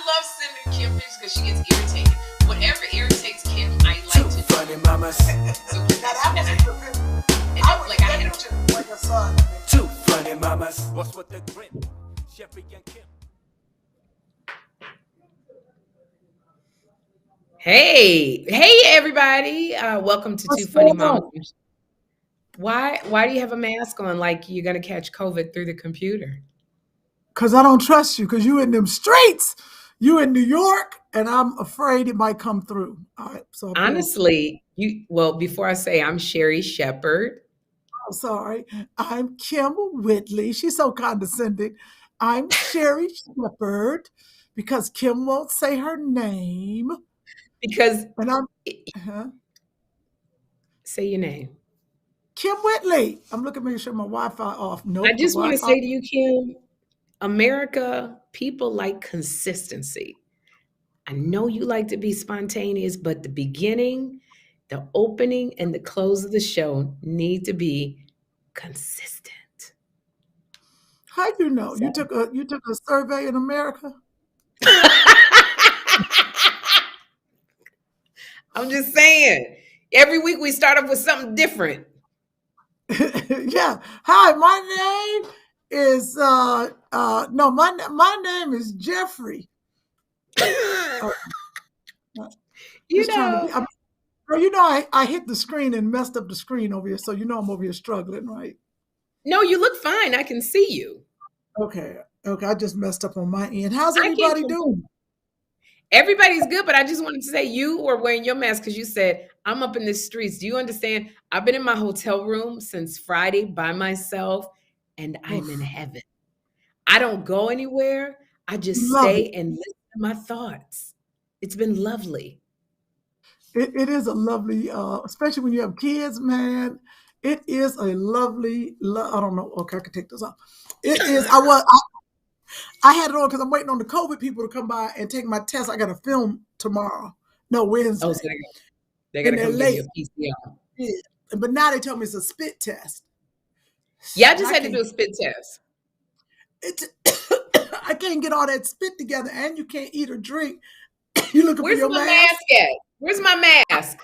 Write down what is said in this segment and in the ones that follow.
love sending Kym pictures because she gets irritated. Whatever irritates Kym, I like to do. Funny mamas. So Two funny mamas. What's with the grin? Sherri and Kym. Hey, everybody! Welcome to Two Funny Mamas. Why do you have a mask on like you're gonna catch COVID through the computer? Because I don't trust you, because you in them streets. You in New York, and I'm afraid it might come through. All right, so honestly, before I say I'm Sherri Shepherd. I'm sorry. I'm Kym Whitley. She's so condescending. I'm Sherri Shepherd because Kym won't say her name. And I'm say your name. Kym Whitley. I'm looking to make sure my Wi-Fi off. No, I just want to say to you, Kym, America, people like consistency. I know you like to be spontaneous, but the beginning, the opening, and the close of the show need to be consistent. How do you know? So, you took a survey in America? I'm just saying. Every week we start off with something different. Yeah. Hi, my name is my name is Jeffrey. I hit the screen and messed up the screen over here, so I'm over here struggling, right? No, you look fine. I can see you. Okay. I just messed up on my end. How's everybody doing? Everybody's good, but I just wanted to say you were wearing your mask because you said, I'm up in the streets. Do you understand? I've been in my hotel room since Friday by myself, and I'm in heaven. I don't go anywhere. I just stay and listen to my thoughts. It's been lovely. It is a lovely, especially when you have kids, man. It is a lovely, I don't know. Okay, I can take this off. It is, I had it on because I'm waiting on the COVID people to come by and take my test. I got to film tomorrow. No, Wednesday. Oh, so they're going to come give you a PCR. Yeah. But now they tell me it's a spit test. Yeah, I just had to do a spit test. I can't get all that spit together, and you can't eat or drink. You looking Where's for your my mask? At? Where's my mask?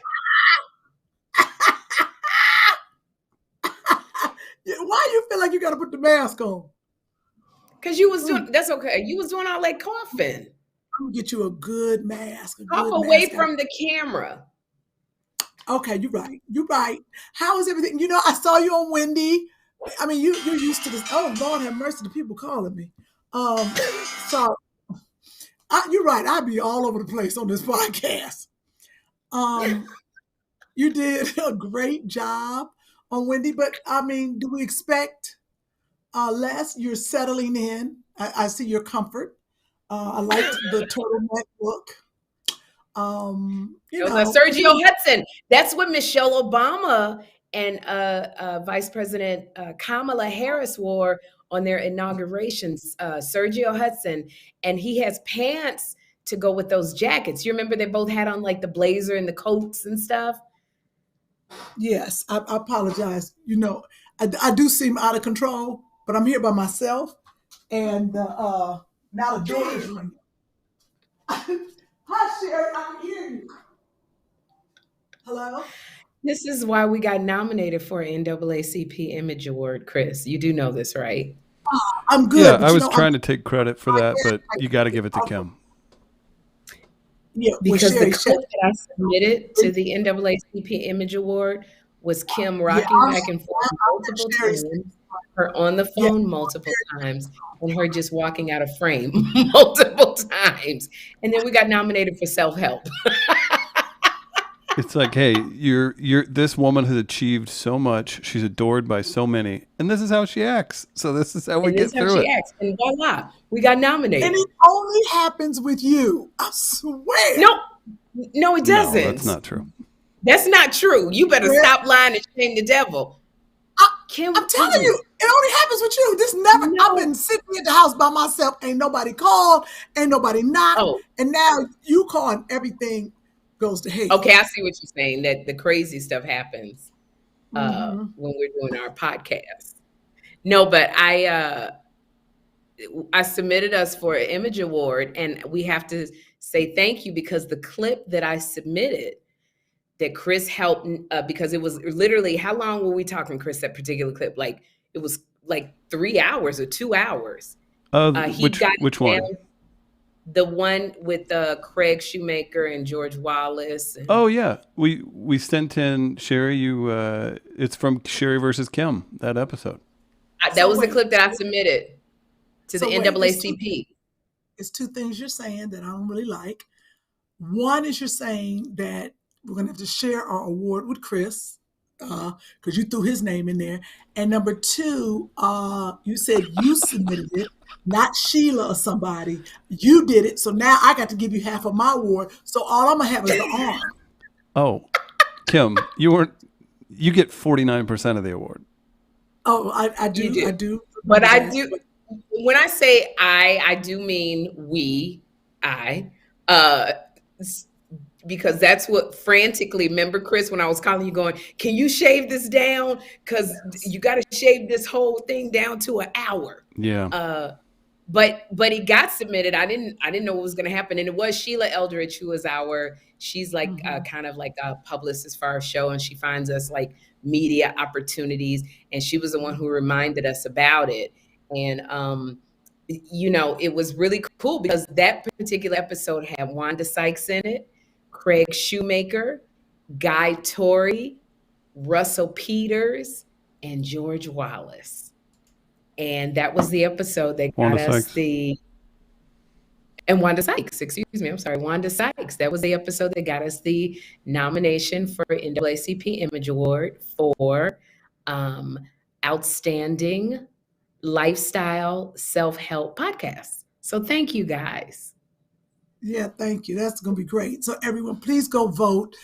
Why do you feel like you got to put the mask on? Because you was doing, that's okay. You was doing all that coughing. I'm going to get you a good mask. Cough away from the camera. Okay, you're right. How is everything? I saw you on Wendy. I mean, you're used to this. Oh, Lord have mercy, the people calling me. So you're right. I'd be all over the place on this podcast. You did a great job on Wendy, but I mean, do we expect less? You're settling in. I see your comfort. I like the turtleneck look. Sergio Hudson. That's what Michelle Obama and Vice President Kamala Harris wore on their inaugurations. Sergio Hudson, and he has pants to go with those jackets. You remember they both had on like the blazer and the coats and stuff? Yes, I apologize. I do seem out of control, but I'm here by myself, and now the door is ringing. Hi, Sherri, I can hear you. Hello? This is why we got nominated for an NAACP Image Award, Chris. You do know this, right? I'm good. Yeah, I was trying to take credit for that, but you got to give it to Kym. Yeah, because the clip that I submitted to the NAACP Image Award was Kym rocking back and forth multiple times, her on the phone multiple times, and her just walking out of frame multiple times. And then we got nominated for self-help. It's like, hey, you're this woman has achieved so much. She's adored by so many, and this is how she acts. So this is how we get through it. Acts. And voila, we got nominated. And it only happens with you. I swear. No, it doesn't. No, that's not true. That's not true. You better stop lying and shame the devil. I'm telling you, it only happens with you. I've been sitting at the house by myself. Ain't nobody called. Ain't nobody knocked. And now you call and everything goes to hell. Okay, I see what you're saying, that the crazy stuff happens when we're doing our podcast. No, but I submitted us for an Image Award, and we have to say thank you because the clip that I submitted that Chris helped, because it was literally, how long were we talking, Chris, that particular clip? Like, it was like 3 hours or 2 hours. Which one? The one with Craig Shoemaker and George Wallace. And, oh yeah, we sent in Sherri. It's from Sherri versus Kym, that episode. That was the clip that I submitted to the NAACP. It's two things you're saying that I don't really like. One is you're saying that we're going to have to share our award with Chris because you threw his name in there. And number two, you said you submitted it, not Sheila or somebody. You did it. So now I got to give you half of my award. So all I'm going to have is the arm. Oh, Kym, you get 49% of the award. Oh, I do. But I do. When I say I do mean we, because that's what frantically, remember, Chris, when I was calling you going, can you shave this down? Because you got to shave this whole thing down to an hour. Yeah. But it got submitted. I didn't know what was going to happen. And it was Sheila Eldridge, who is she's like kind of like a publicist for our show. And she finds us like media opportunities. And she was the one who reminded us about it. And, it was really cool because that particular episode had Wanda Sykes in it, Craig Shoemaker, Guy Torrey, Russell Peters, and George Wallace. And that was the episode that got us Wanda Sykes, excuse me, I'm sorry, Wanda Sykes. That was the episode that got us the nomination for NAACP Image Award for Outstanding Lifestyle Self-Help Podcast. So thank you, guys. Yeah, thank you. That's going to be great. So everyone, please go vote.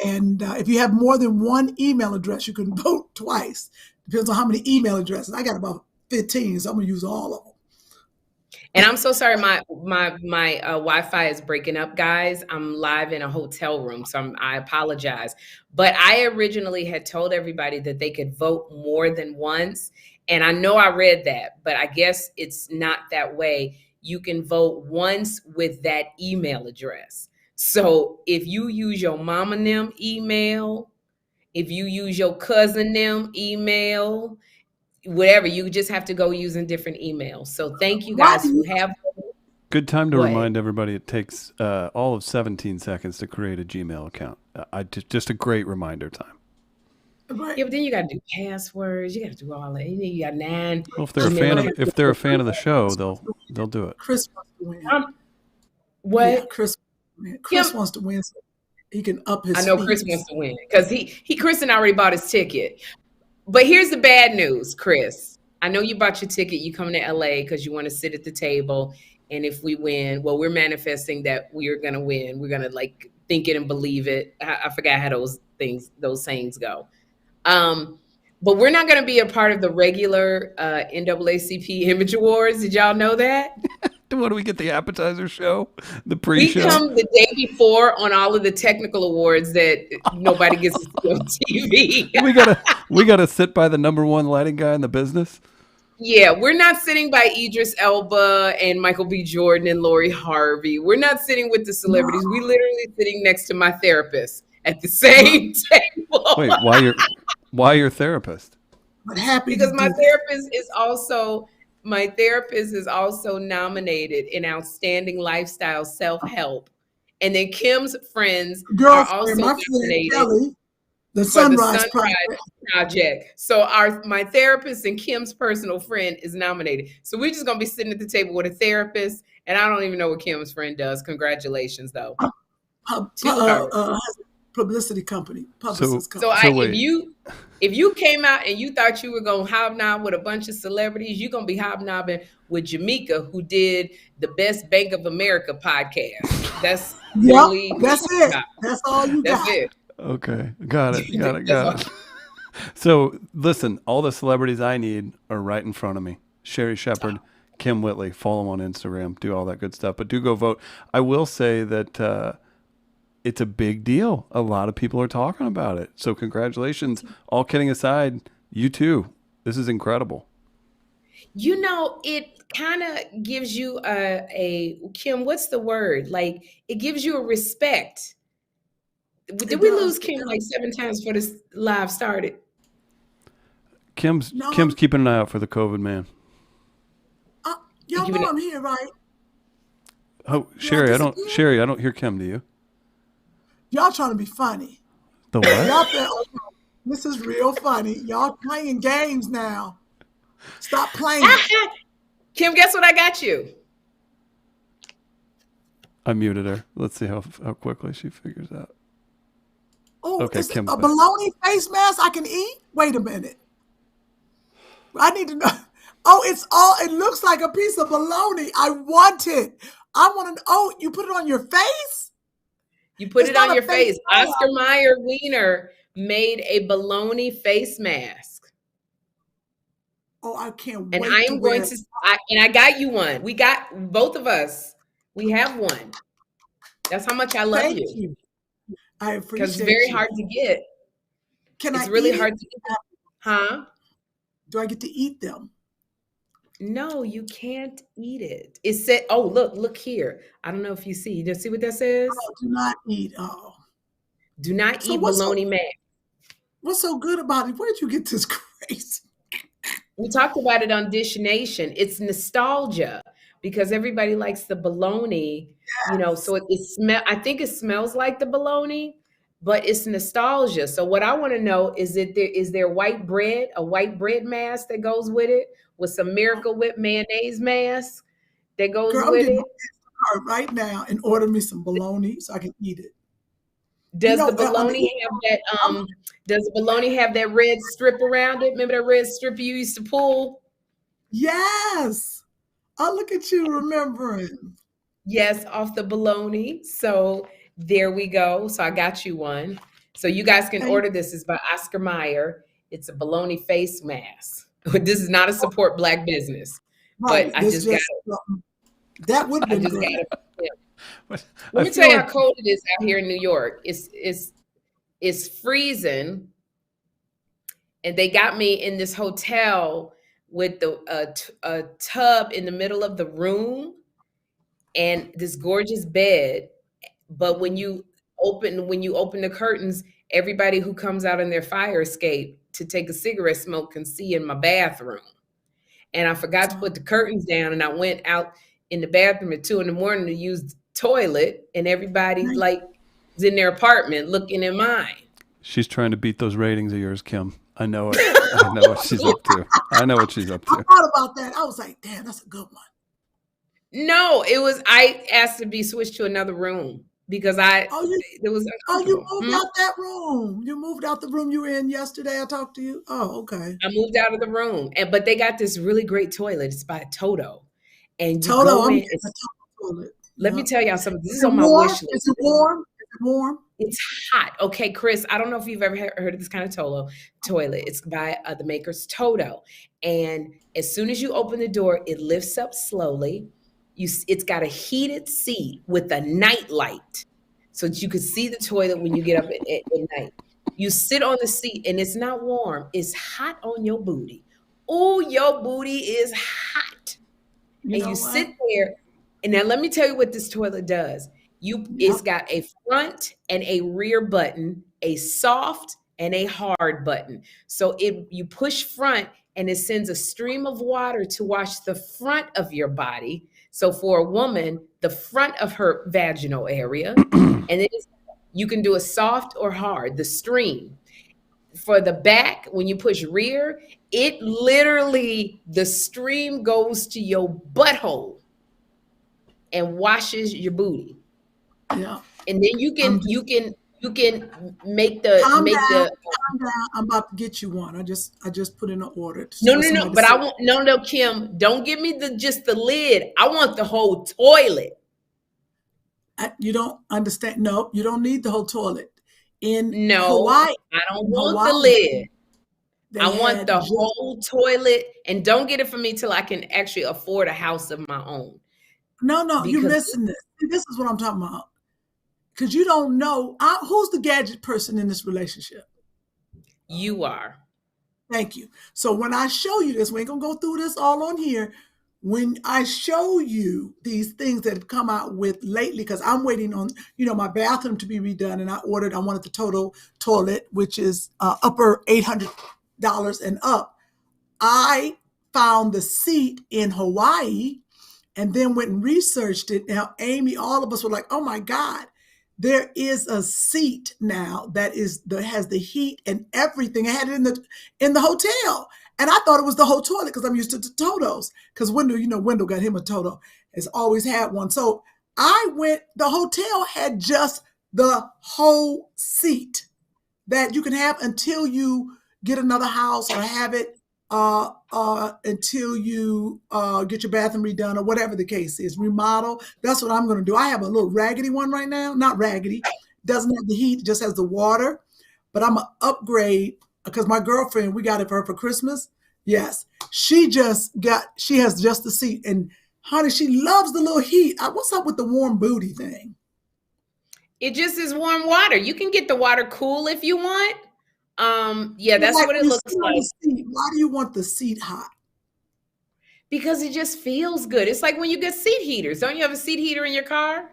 And if you have more than one email address, you can vote twice. Depends on how many email addresses. I got about 15, so I'm going to use all of them. And I'm so sorry, my Wi-Fi is breaking up, guys. I'm live in a hotel room, so I apologize. But I originally had told everybody that they could vote more than once. And I know I read that, but I guess it's not that way. You can vote once with that email address. So if you use your mama and them email, if you use your cousin them email, whatever, you just have to go using different emails. So thank you guys who have. Good time to remind everybody it takes all of 17 seconds to create a Gmail account. Just a great reminder time. Right. Yeah, but then you got to do passwords. You got to do all that. You got 9. Well, if they're a fan of the show, they'll do it. Chris wants to win. What? Yeah, Chris wants to win, so he can up his. I know Chris wants to win because Chris already bought his ticket. But here's the bad news, Chris. I know you bought your ticket. You coming to LA because you want to sit at the table. And if we win, well, we're manifesting that we're gonna win. We're gonna like think it and believe it. I forgot how those sayings go. But we're not going to be a part of the regular NAACP Image Awards. Did y'all know that? What do we get? The appetizer show? The pre-show? We come the day before on all of the technical awards that nobody gets to see on TV. we gotta sit by the number one lighting guy in the business. Yeah, we're not sitting by Idris Elba and Michael B. Jordan and Lori Harvey. We're not sitting with the celebrities. We literally sitting next to my therapist at the same table. Wait, why your therapist? But happy because my therapist is also nominated in Outstanding Lifestyle Self-Help. And then Kym's friends are also nominated Kelly, the for Sunrise the Project. So my therapist and Kym's personal friend is nominated. So we're just gonna be sitting at the table with a therapist, and I don't even know what Kym's friend does. Congratulations, though. Publicity company. So if you came out and you thought you were gonna hobnob with a bunch of celebrities, you're gonna be hobnobbing with Jamaica, who did the Best Bank of America podcast. That's that's it. That's all you got. That's it. Okay, got it. So listen, all the celebrities I need are right in front of me. Sherri Shepherd, Kym Whitley. Follow them on Instagram. Do all that good stuff. But do go vote. I will say that. It's a big deal. A lot of people are talking about it. So congratulations. All kidding aside, you too. This is incredible. You know, it kind of gives you a Kym, what's the word? Like it gives you a respect. Did It we does. lose It Kym does. like 7 times before this live started? Kim's No, Kim's keeping an eye out for the COVID man. y'all Giving know it- I'm here, right? Oh, Did I disappear? Sherri, I don't hear Kim, do you? Y'all trying to be funny. The what? Y'all think, okay, this is real funny. Y'all playing games now. Stop playing. Kym, guess what I got you? I muted her. Let's see how quickly she figures out. Oh, Okay, it's a Kim's back. bologna face mask I can eat? Wait a minute. I need to know. Oh, it looks like a piece of bologna. I want it. I want to, oh, you put it on your face? You put It's it not on a your face face. mask. Oscar Mayer Wiener made a bologna face mask. Oh, I can't And wait I to am wear going it. to, I got you one. We got both of us. We have one. That's how much I love Thank you. you. I appreciate Because it's very you. hard to get. Can It's I really eat hard it? to get. Huh? Do I get to eat them? No, you can't eat it. It said, oh, look here. I don't know if you see. You just see what that says? Oh, do not eat. Oh. Do not So eat bologna mask. what's so good about it? Where'd you get this craze? We talked about it on Dish Nation. It's nostalgia because everybody likes the bologna, so I think it smells like the bologna, but it's nostalgia. So what I want to know is there white bread, a white bread mask that goes with it, with some Miracle Whip mayonnaise mask that goes Girl, I'm with getting it? on this card right now and order me some bologna so I can eat it. Does the on the bologna have that does the bologna have that red strip around it? Remember that red strip you used to pull? Yes. Oh, look at you remembering. Yes, off the bologna. So there we go. So I got you one. So you guys can Thank- order this. It's by Oscar Mayer. It's a bologna face mask. This is not a support Black business, Right. but I This just got that would have I been just great. got it. But Let I me feel tell you like how cold it is out here in New York. It's freezing, and they got me in this hotel with a tub in the middle of the room and this gorgeous bed. But when you open the curtains, everybody who comes out in their fire escape to take a cigarette smoke can see in my bathroom. And I forgot to put the curtains down, and I went out in the bathroom at 2 a.m. to use the toilet, and everybody like is in their apartment looking in mine. she's trying to beat those ratings of yours, Kim. I know it. I know what she's up to. I know what she's up I to. thought about that. I was like, damn, that's a good one. No, I asked to be switched to another room because it was you uncomfortable. moved out that room. You moved out the room you were in yesterday. I talked to you. Oh, okay. I moved out of the room, but they got this really great toilet. It's by Toto, and you Toto, go I'm in. getting a toilet. Let me Yep. tell y'all something. This is Is it on my warm? wish list. Is it warm? Is it warm? It's hot. Okay, Chris, I don't know if you've ever heard of this kind of toilet. It's by the makers Toto. And as soon as you open the door, it lifts up slowly. It's got a heated seat with a night light so that you can see the toilet when you get up at night. You sit on the seat and it's not warm. It's hot on your booty. Oh, your booty is hot. And you sit there. And now let me tell you what this toilet does. It's got a front and a rear button, a soft and a hard button. So you push front and it sends a stream of water to wash the front of your body. So for a woman, the front of her vaginal area, and then you can do a soft or hard, the stream. For the back, when you push rear, it literally, the stream goes to your butthole and washes your booty. Yeah. And then you can make the Calm down. I'm about to get you one. I just put in an order. No. But I want no, Kym, don't give me just the lid. I want the whole toilet. You don't understand. No, you don't need the whole toilet. In No, Hawaii, I don't want the lid. they I want had the just- whole toilet, and don't get it for me till I can actually afford a house of my own. No, you're Because- missing this. This is what I'm talking about. Because you don't know who's the gadget person in this relationship. You are. Thank you. So when I show you this, we ain't gonna go through this all on here. When I show you these things that have come out with lately, because I'm waiting on, my bathroom to be redone, and I wanted the total toilet, which is upper $800 and up. I found the seat in Hawaii and then went and researched it. Now, Amy, all of us were like, oh my God, there is a seat now that has the heat and everything. I had it in the hotel. And I thought it was the whole toilet because I'm used to the Totos. Because Wendell got him a Toto, has always had one. So the hotel had just the whole seat that you can have until you get another house or have it until you get your bathroom redone or whatever the case is, remodel. That's what I'm going to do. I have a little raggedy one right now. Not raggedy. Doesn't have the heat, just has the water. But I'm going to upgrade because my girlfriend, we got it for her for Christmas. Yes. She has just the seat. And honey, she loves the little heat. What's up with the warm booty thing? It just is warm water. You can get the water cool if you want. That's like what it looks like. Why do you want the seat hot? Because it just feels good. It's like when you get seat heaters. Don't you have a seat heater in your car?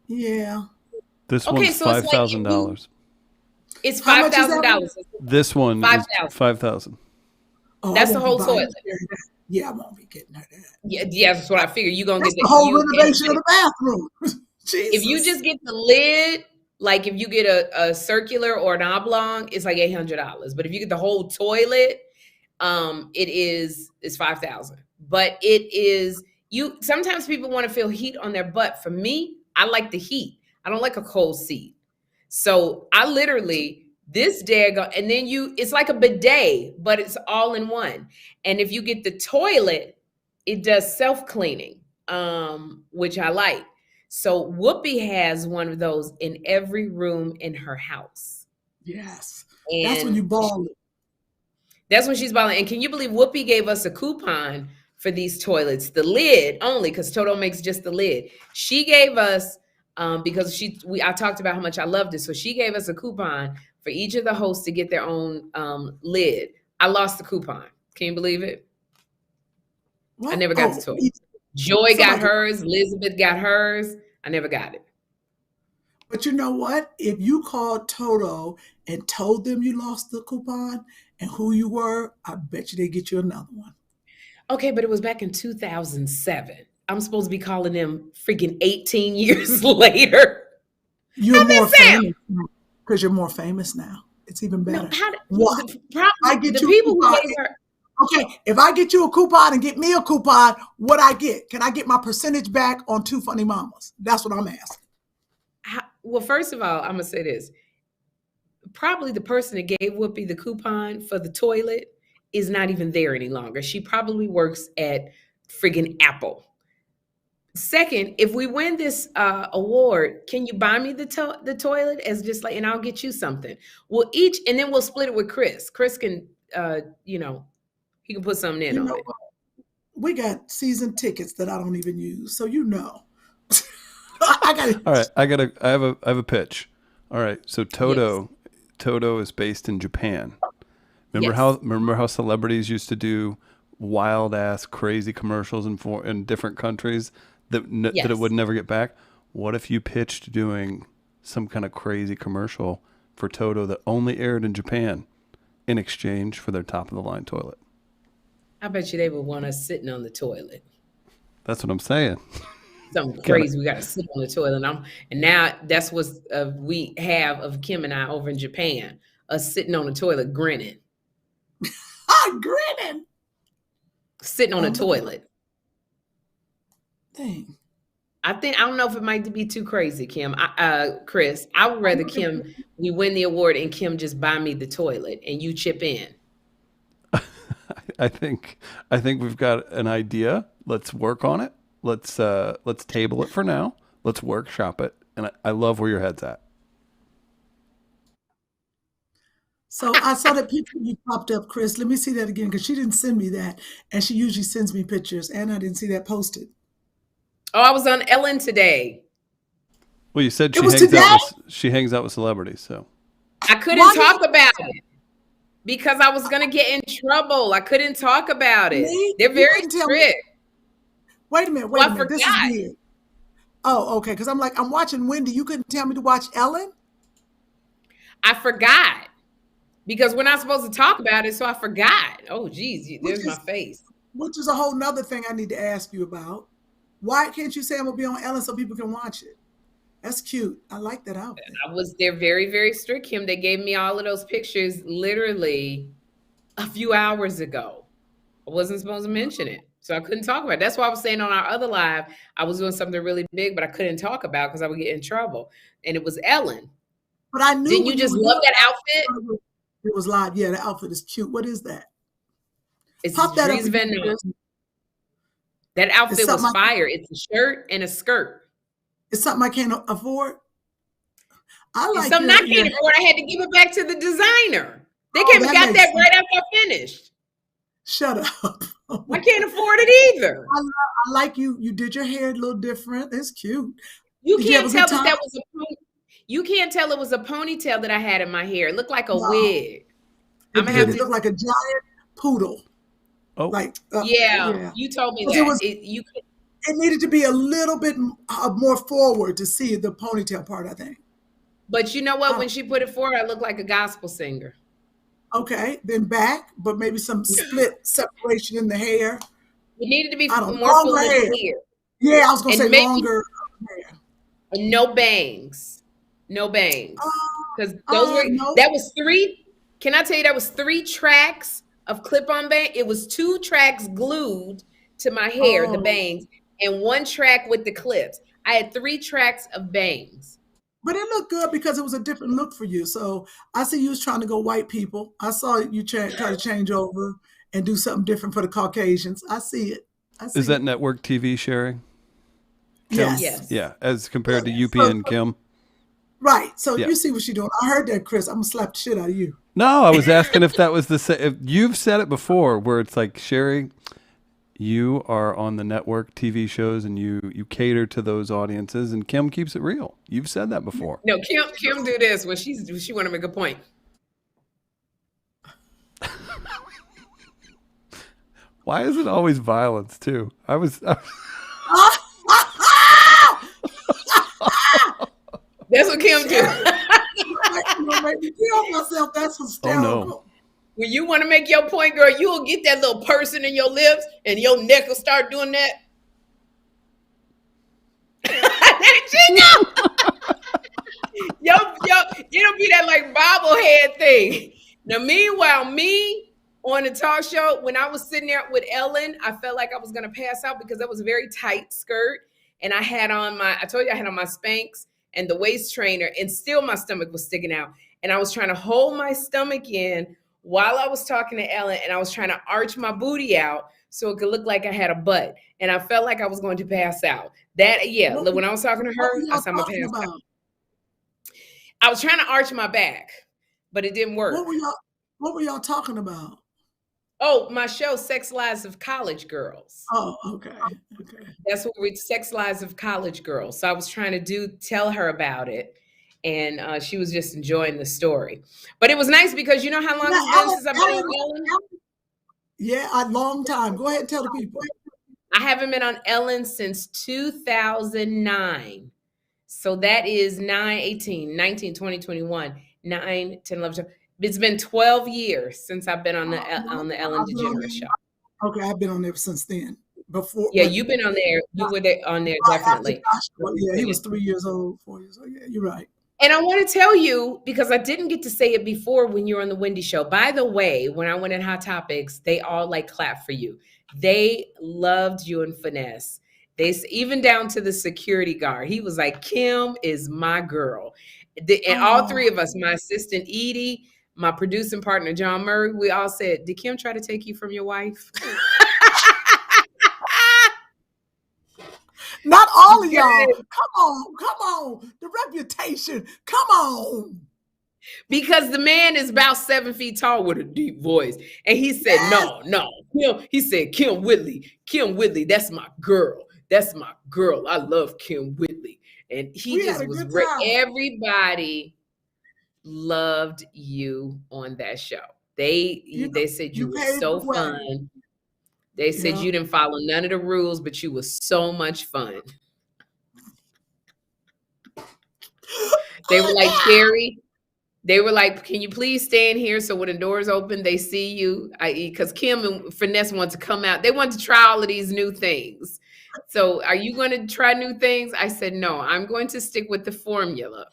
Yeah. This one's $5,000. It's $5,000. This one is $5,000. Oh, that's the whole toilet. Yeah, I won't be getting her that. Yeah, that's what I figured. You're gonna get the whole renovation of the bathroom. If you just get the lid, like if you get a circular or an oblong, it's like $800. But if you get the whole toilet, it's $5,000. But it is sometimes people want to feel heat on their butt. For me, I like the heat. I don't like a cold seat. So I literally this daggone, and then it's like a bidet, but it's all in one. And if you get the toilet, it does self-cleaning, which I like. So Whoopi has one of those in every room in her house. Yes. And that's when you ball it. That's when she's balling. And can you believe Whoopi gave us a coupon for these toilets, the lid only, because Toto makes just the lid. She gave us, because I talked about how much I loved it. So she gave us a coupon for each of the hosts to get their own lid. I lost the coupon. Can you believe it? What? I never got the toilet. Joy got hers. Elizabeth got hers. I never got it. But you know what? If you called Toto and told them you lost the coupon and who you were, I bet you they'd get you another one. Okay, but it was back in 2007. I'm supposed to be calling them freaking 18 years later. You're more famous because you're more famous now. It's even better. No, I get the people who gave her. Okay, if I get you a coupon and get me a coupon, what I get? Can I get my percentage back on Two Funny Mamas? That's what I'm asking. Well, first of all, I'm going to say this. Probably the person that gave Whoopi the coupon for the toilet is not even there any longer. She probably works at friggin' Apple. Second, if we win this award, can you buy me the toilet as just like, and I'll get you something. We'll each, and then we'll split it with Chris. Chris can, he can put something in on it. We got season tickets that I don't even use, so I got it. All right, I have a pitch. All right, so Toto is based in Japan. Remember how celebrities used to do wild ass crazy commercials in different countries that it would never get back? What if you pitched doing some kind of crazy commercial for Toto that only aired in Japan in exchange for their top of the line toilet? I bet you they would want us sitting on the toilet. That's what I'm saying. Something crazy. We got to sit on the toilet. And now that's what we have of Kym and I over in Japan, us sitting on the toilet grinning. Grinning? Sitting on the toilet. Dang. I don't know if it might be too crazy, Kym. Chris, I would rather Kym, we win the award and Kym just buy me the toilet and you chip in. I think we've got an idea. Let's work on it. Let's table it for now. Let's workshop it. And I love where your head's at. So I saw that picture you popped up, Chris. Let me see that again because she didn't send me that. And she usually sends me pictures. And I didn't see that posted. Oh, I was on Ellen today. Well, you said she hangs out with celebrities, so. I couldn't talk about it. Because I was gonna get in trouble. I couldn't talk about it. Me? They're You very couldn't tell me. strict. Wait a minute. Well, I This is forgot. weird. Oh, okay. Because I'm watching Wendy. You couldn't tell me to watch Ellen? I forgot. Because we're not supposed to talk about it, so I forgot. Oh, geez, there's my face. Which is a whole nother thing I need to ask you about. Why can't you say I'm going to be on Ellen so people can watch it? That's cute. I like that outfit. They're very, very strict, Kym. They gave me all of those pictures literally a few hours ago. I wasn't supposed to mention it, so I couldn't talk about it. That's why I was saying on our other live, I was doing something really big, but I couldn't talk about because I would get in trouble. And it was Ellen. But I knew. Didn't you just love that outfit? It was live. Yeah, the outfit is cute. What is that? It's Pop that Dries up. Van Noten. That outfit was fire. It's a shirt and a skirt. It's something I can't afford. It's something I can't afford. I had to give it back to the designer. They came and got that right after I finished. Shut up. I can't afford it either. I like you. You did your hair a little different. It's cute. You can't tell that was you can't tell it was a ponytail that I had in my hair. It looked like a wig. It looked like a giant poodle. Oh, like yeah. You told me that. It needed to be a little bit more forward to see the ponytail part, I think. But you know what? When she put it forward, I looked like a gospel singer. Okay, then back, but maybe some split separation in the hair. It needed to be more full hair. Yeah, I was going to say longer hair. And no bangs. No bangs. Because that was 3. Can I tell you that was 3 tracks of clip-on bang? It was 2 tracks glued to my hair, the bangs, and 1 track with the clips. I had 3 tracks of bangs. But it looked good because it was a different look for you. So I see you was trying to go white people. I saw you try to change over and do something different for the Caucasians. I see it. Is that network TV, Sherri? Yes. Yeah, as compared to UP and Kym. Right. So you see what she's doing. I heard that, Chris. I'm going to slap the shit out of you. No, I was asking if that was the same. If you've said it before where it's like, Sherri, you are on the network TV shows and you cater to those audiences, and Kym keeps it real. You've said that before. No, Kym do this when she want to make a point. Why is it always violence too? That's what Kym do. Make me kill myself. That's hysterical. Oh, no. When you want to make your point, girl, you will get that little person in your lips and your neck will start doing that. It'll be that like bobblehead thing. Now, meanwhile, me on the talk show, when I was sitting there with Ellen, I felt like I was going to pass out because that was a very tight skirt. And I had on I told you I had on my Spanx and the waist trainer, and still my stomach was sticking out. And I was trying to hold my stomach in while I was talking to Ellen, and I was trying to arch my booty out so it could look like I had a butt. And I felt like I was going to pass out. When I was talking to her, I saw my pass out. I was trying to arch my back, but it didn't work. What were y'all talking about? Oh, my show, Sex Lives of College Girls. Oh, okay. That's what Sex Lives of College Girls. So I was trying to tell her about it. And she was just enjoying the story. But it was nice because you know how long it's been since I've been on Ellen? Yeah, a long time. Go ahead and tell the people. I haven't been on Ellen since 2009. So that is 9, 18, 19, 20, 21, 9, 10, 11, 12. It's been 12 years since I've been on the Ellen DeGeneres show. Okay, I've been on there since then. Before. Yeah, you've been on there. You were on there definitely. Yeah, he was 3 years old, 4 years old. Yeah, you're right. And I want to tell you, because I didn't get to say it before when you were on the Wendy show. By the way, when I went in Hot Topics, they all clapped for you. They loved you and Finesse. Even down to the security guard. He was like, Kym is my girl. And all 3 of us, my assistant Edie, my producing partner John Murray, we all said, did Kym try to take you from your wife? Not all of y'all. Come on. The reputation. Come on. Because the man is about 7 feet tall with a deep voice. And he said, no. He said, Kym Whitley, that's my girl. That's my girl. I love Kym Whitley. And he just was great. Everybody loved you on that show. They said you you were paved the so way. fun. They said Yeah. you didn't follow none of the rules, but you was so much fun. They were like, Sherri, they were like, can you please stand here so when the doors open, they see you? Because Kym and Finesse want to come out. They want to try all of these new things. So are you going to try new things? I said, no, I'm going to stick with the formula.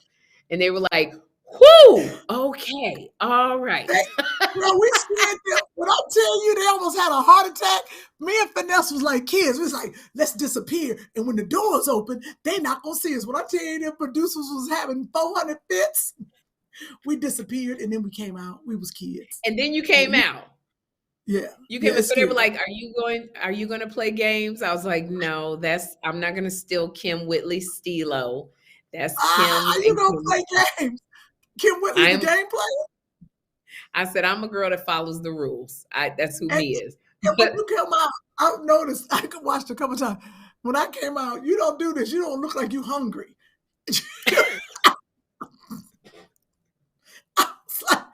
And they were like, whoo, okay, all right. Well, we scared them. When I tell you they almost had a heart attack, me and Finesse was like kids. We was like, let's disappear. And when the doors open, they not going to see us. When I tell you the producers was having 400 fits, we disappeared and then we came out. We was kids. And then you came out. Yeah. You came yeah, so they were like, are you going to play games? I was like, no, I'm not going to steal Kym Whitley Stilo. That's Kym's. You don't play games. Kym Whitley, the game player. I said, I'm a girl that follows the rules. That's who me is. And when you come out, I noticed, I could watch it a couple of times. When I came out, you don't do this. You don't look like you hungry. I was like,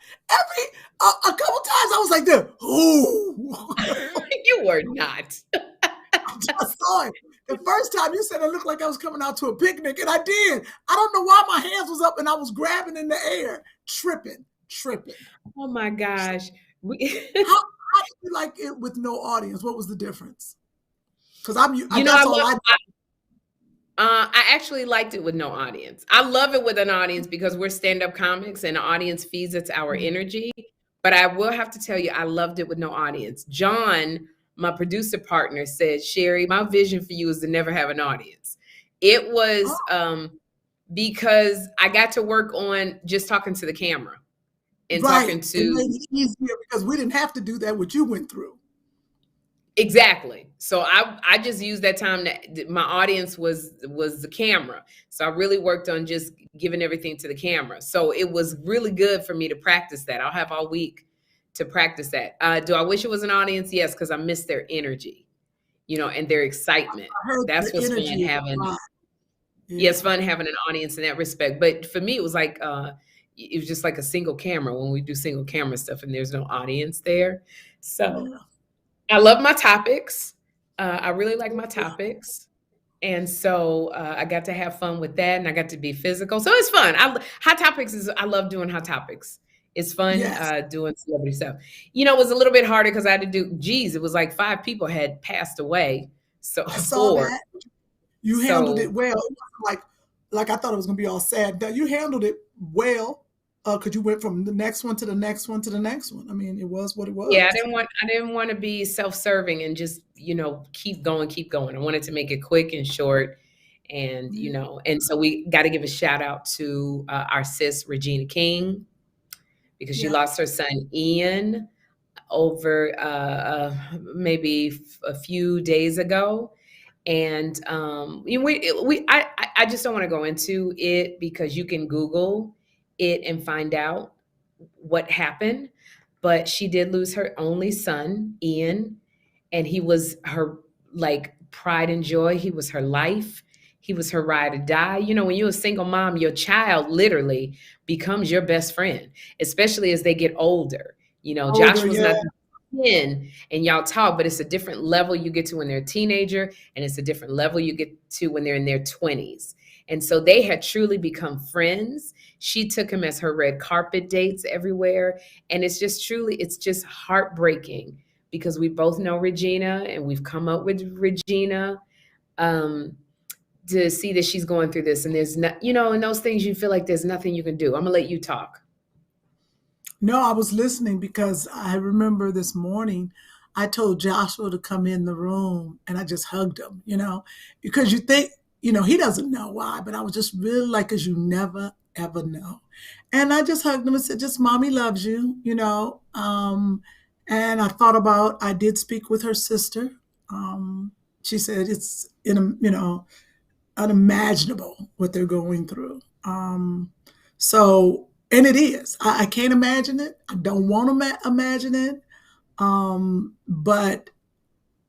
a couple times I was like, this, ooh. You were not. I just saw it. The first time you said I looked like I was coming out to a picnic, and I did. I don't know why my hands was up and I was grabbing in the air, tripping. Oh my gosh. How did you like it with no audience? What was the difference? Because I actually liked it with no audience. I love it with an audience because we're stand-up comics and the audience feeds us our energy. But I will have to tell you, I loved it with no audience. John, my producer partner, said, Sherri, my vision for you is to never have an audience. It was because I got to work on just talking to the camera and talking to. It made it easier because we didn't have to do that, what you went through. Exactly. So I just used that time that my audience was the camera. So I really worked on just giving everything to the camera. So it was really good for me to practice that. I'll have all week to practice that. Do I wish it was an audience? Yes, because I miss their energy, and their excitement. That's what's fun having. Yeah, it's fun having an audience in that respect. But for me, it was like it was just like a single camera when we do single camera stuff and there's no audience there. So I love my topics. I really like my topics. And so I got to have fun with that and I got to be physical. So it's fun. Hot Topics I love doing Hot Topics. It's fun doing celebrity stuff. It was a little bit harder because I had to it was like 5 people had passed away. So I saw 4. that. You handled it well. It wasn't like I thought it was going to be all sad. You handled it well. Because you went from the next one to the next one to the next one. I mean, it was what it was. Yeah, I didn't want to be self-serving and just, keep going. I wanted to make it quick and short. And, and so we got to give a shout out to our sis, Regina King, because she lost her son, Ian, over maybe a few days ago. And I just don't want to go into it because you can Google it and find out what happened, but she did lose her only son, Ian, and he was her pride and joy. He was her life. He was her ride or die. When you're a single mom, your child literally becomes your best friend, especially as they get older. Joshua's not 10 and y'all talk, but it's a different level you get to when they're a teenager, and it's a different level you get to when they're in their 20s. And so they had truly become friends. She took him as her red carpet dates everywhere. And it's just heartbreaking because we both know Regina and we've come up with Regina to see that she's going through this. And there's not, in those things you feel like there's nothing you can do. I'm gonna let you talk. No, I was listening because I remember this morning I told Joshua to come in the room and I just hugged him, because you think, he doesn't know why, but I was just really like, because you never, ever know. And I just hugged him and said, just mommy loves you, and I thought about, I did speak with her sister. She said it's, unimaginable what they're going through. So, and it is, I can't imagine it. I don't want to imagine it. But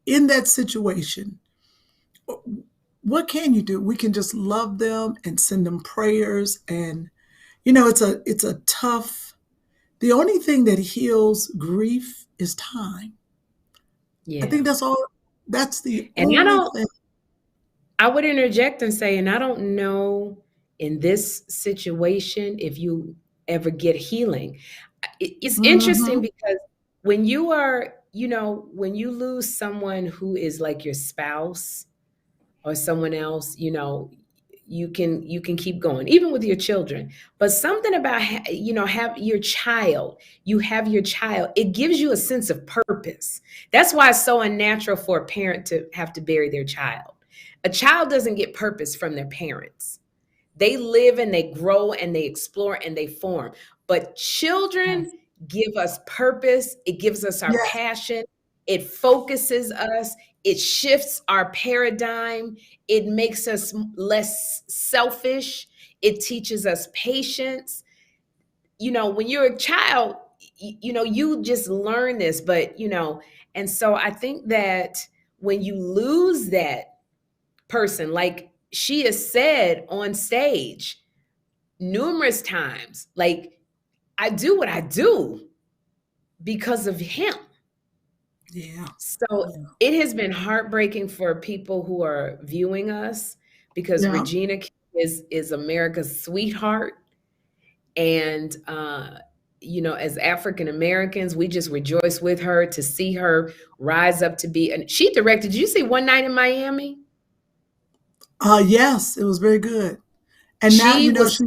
in that situation, what can you do? We can just love them and send them prayers. And, it's a tough The only thing that heals grief is time. Yeah. I think that's all. That's the And only thing. I would interject and say, and I don't know in this situation if you ever get healing. It's interesting because when you are, when you lose someone who is like your spouse or someone else, you can keep going, even with your children. But something about, have your child, it gives you a sense of purpose. That's why it's so unnatural for a parent to have to bury their child. A child doesn't get purpose from their parents. They live and they grow and they explore and they form. But children give us purpose. It gives us our passion. It focuses us. It shifts our paradigm. It makes us less selfish. It teaches us patience. When you're a child, you just learn this, and so I think that when you lose that person, like she has said on stage numerous times, like, I do what I do because of him. Yeah. So it has been heartbreaking for people who are viewing us because Regina is America's sweetheart. And, as African Americans, we just rejoice with her to see her rise up to be. And she directed, did you see One Night in Miami? Yes, it was very good. And She now, was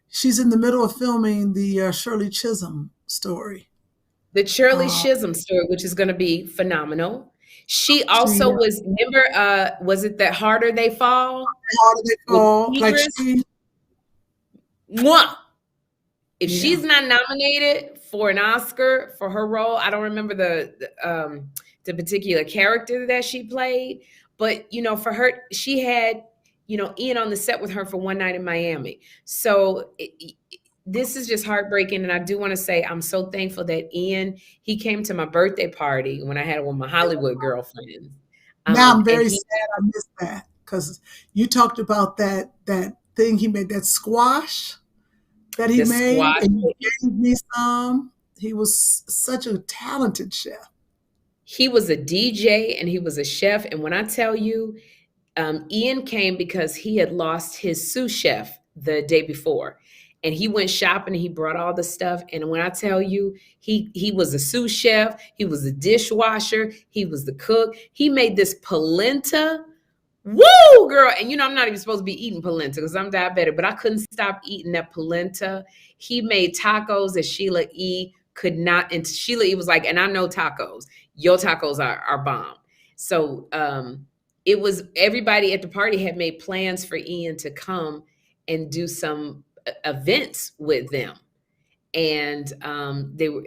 she's in the middle of filming the Shirley Chisholm story. The Shirley Chisholm story, which is going to be phenomenal. She also was, remember, was it That Harder They Fall? Harder They Fall. Like if she's not nominated for an Oscar for her role, I don't remember the particular character that she played, but for her, she had Ian on the set with her for One Night in Miami. So this is just heartbreaking, and I do want to say I'm so thankful that Ian, he came to my birthday party when I had it with my Hollywood girlfriends. Now I'm very sad I missed that, because you talked about that thing he made, that squash that he made, and he gave me some. He was such a talented chef. He was a DJ and he was a chef, and when I tell you, Ian came because he had lost his sous chef the day before. And he went shopping and he brought all the stuff. And when I tell you, he was a sous chef, he was a dishwasher, he was the cook. He made this polenta. Woo, girl. And I'm not even supposed to be eating polenta because I'm diabetic, but I couldn't stop eating that polenta. He made tacos that Sheila E. could not. And Sheila E. was like, and I know tacos. Your tacos are bomb. So it was, everybody at the party had made plans for Ian to come and do some events with them, and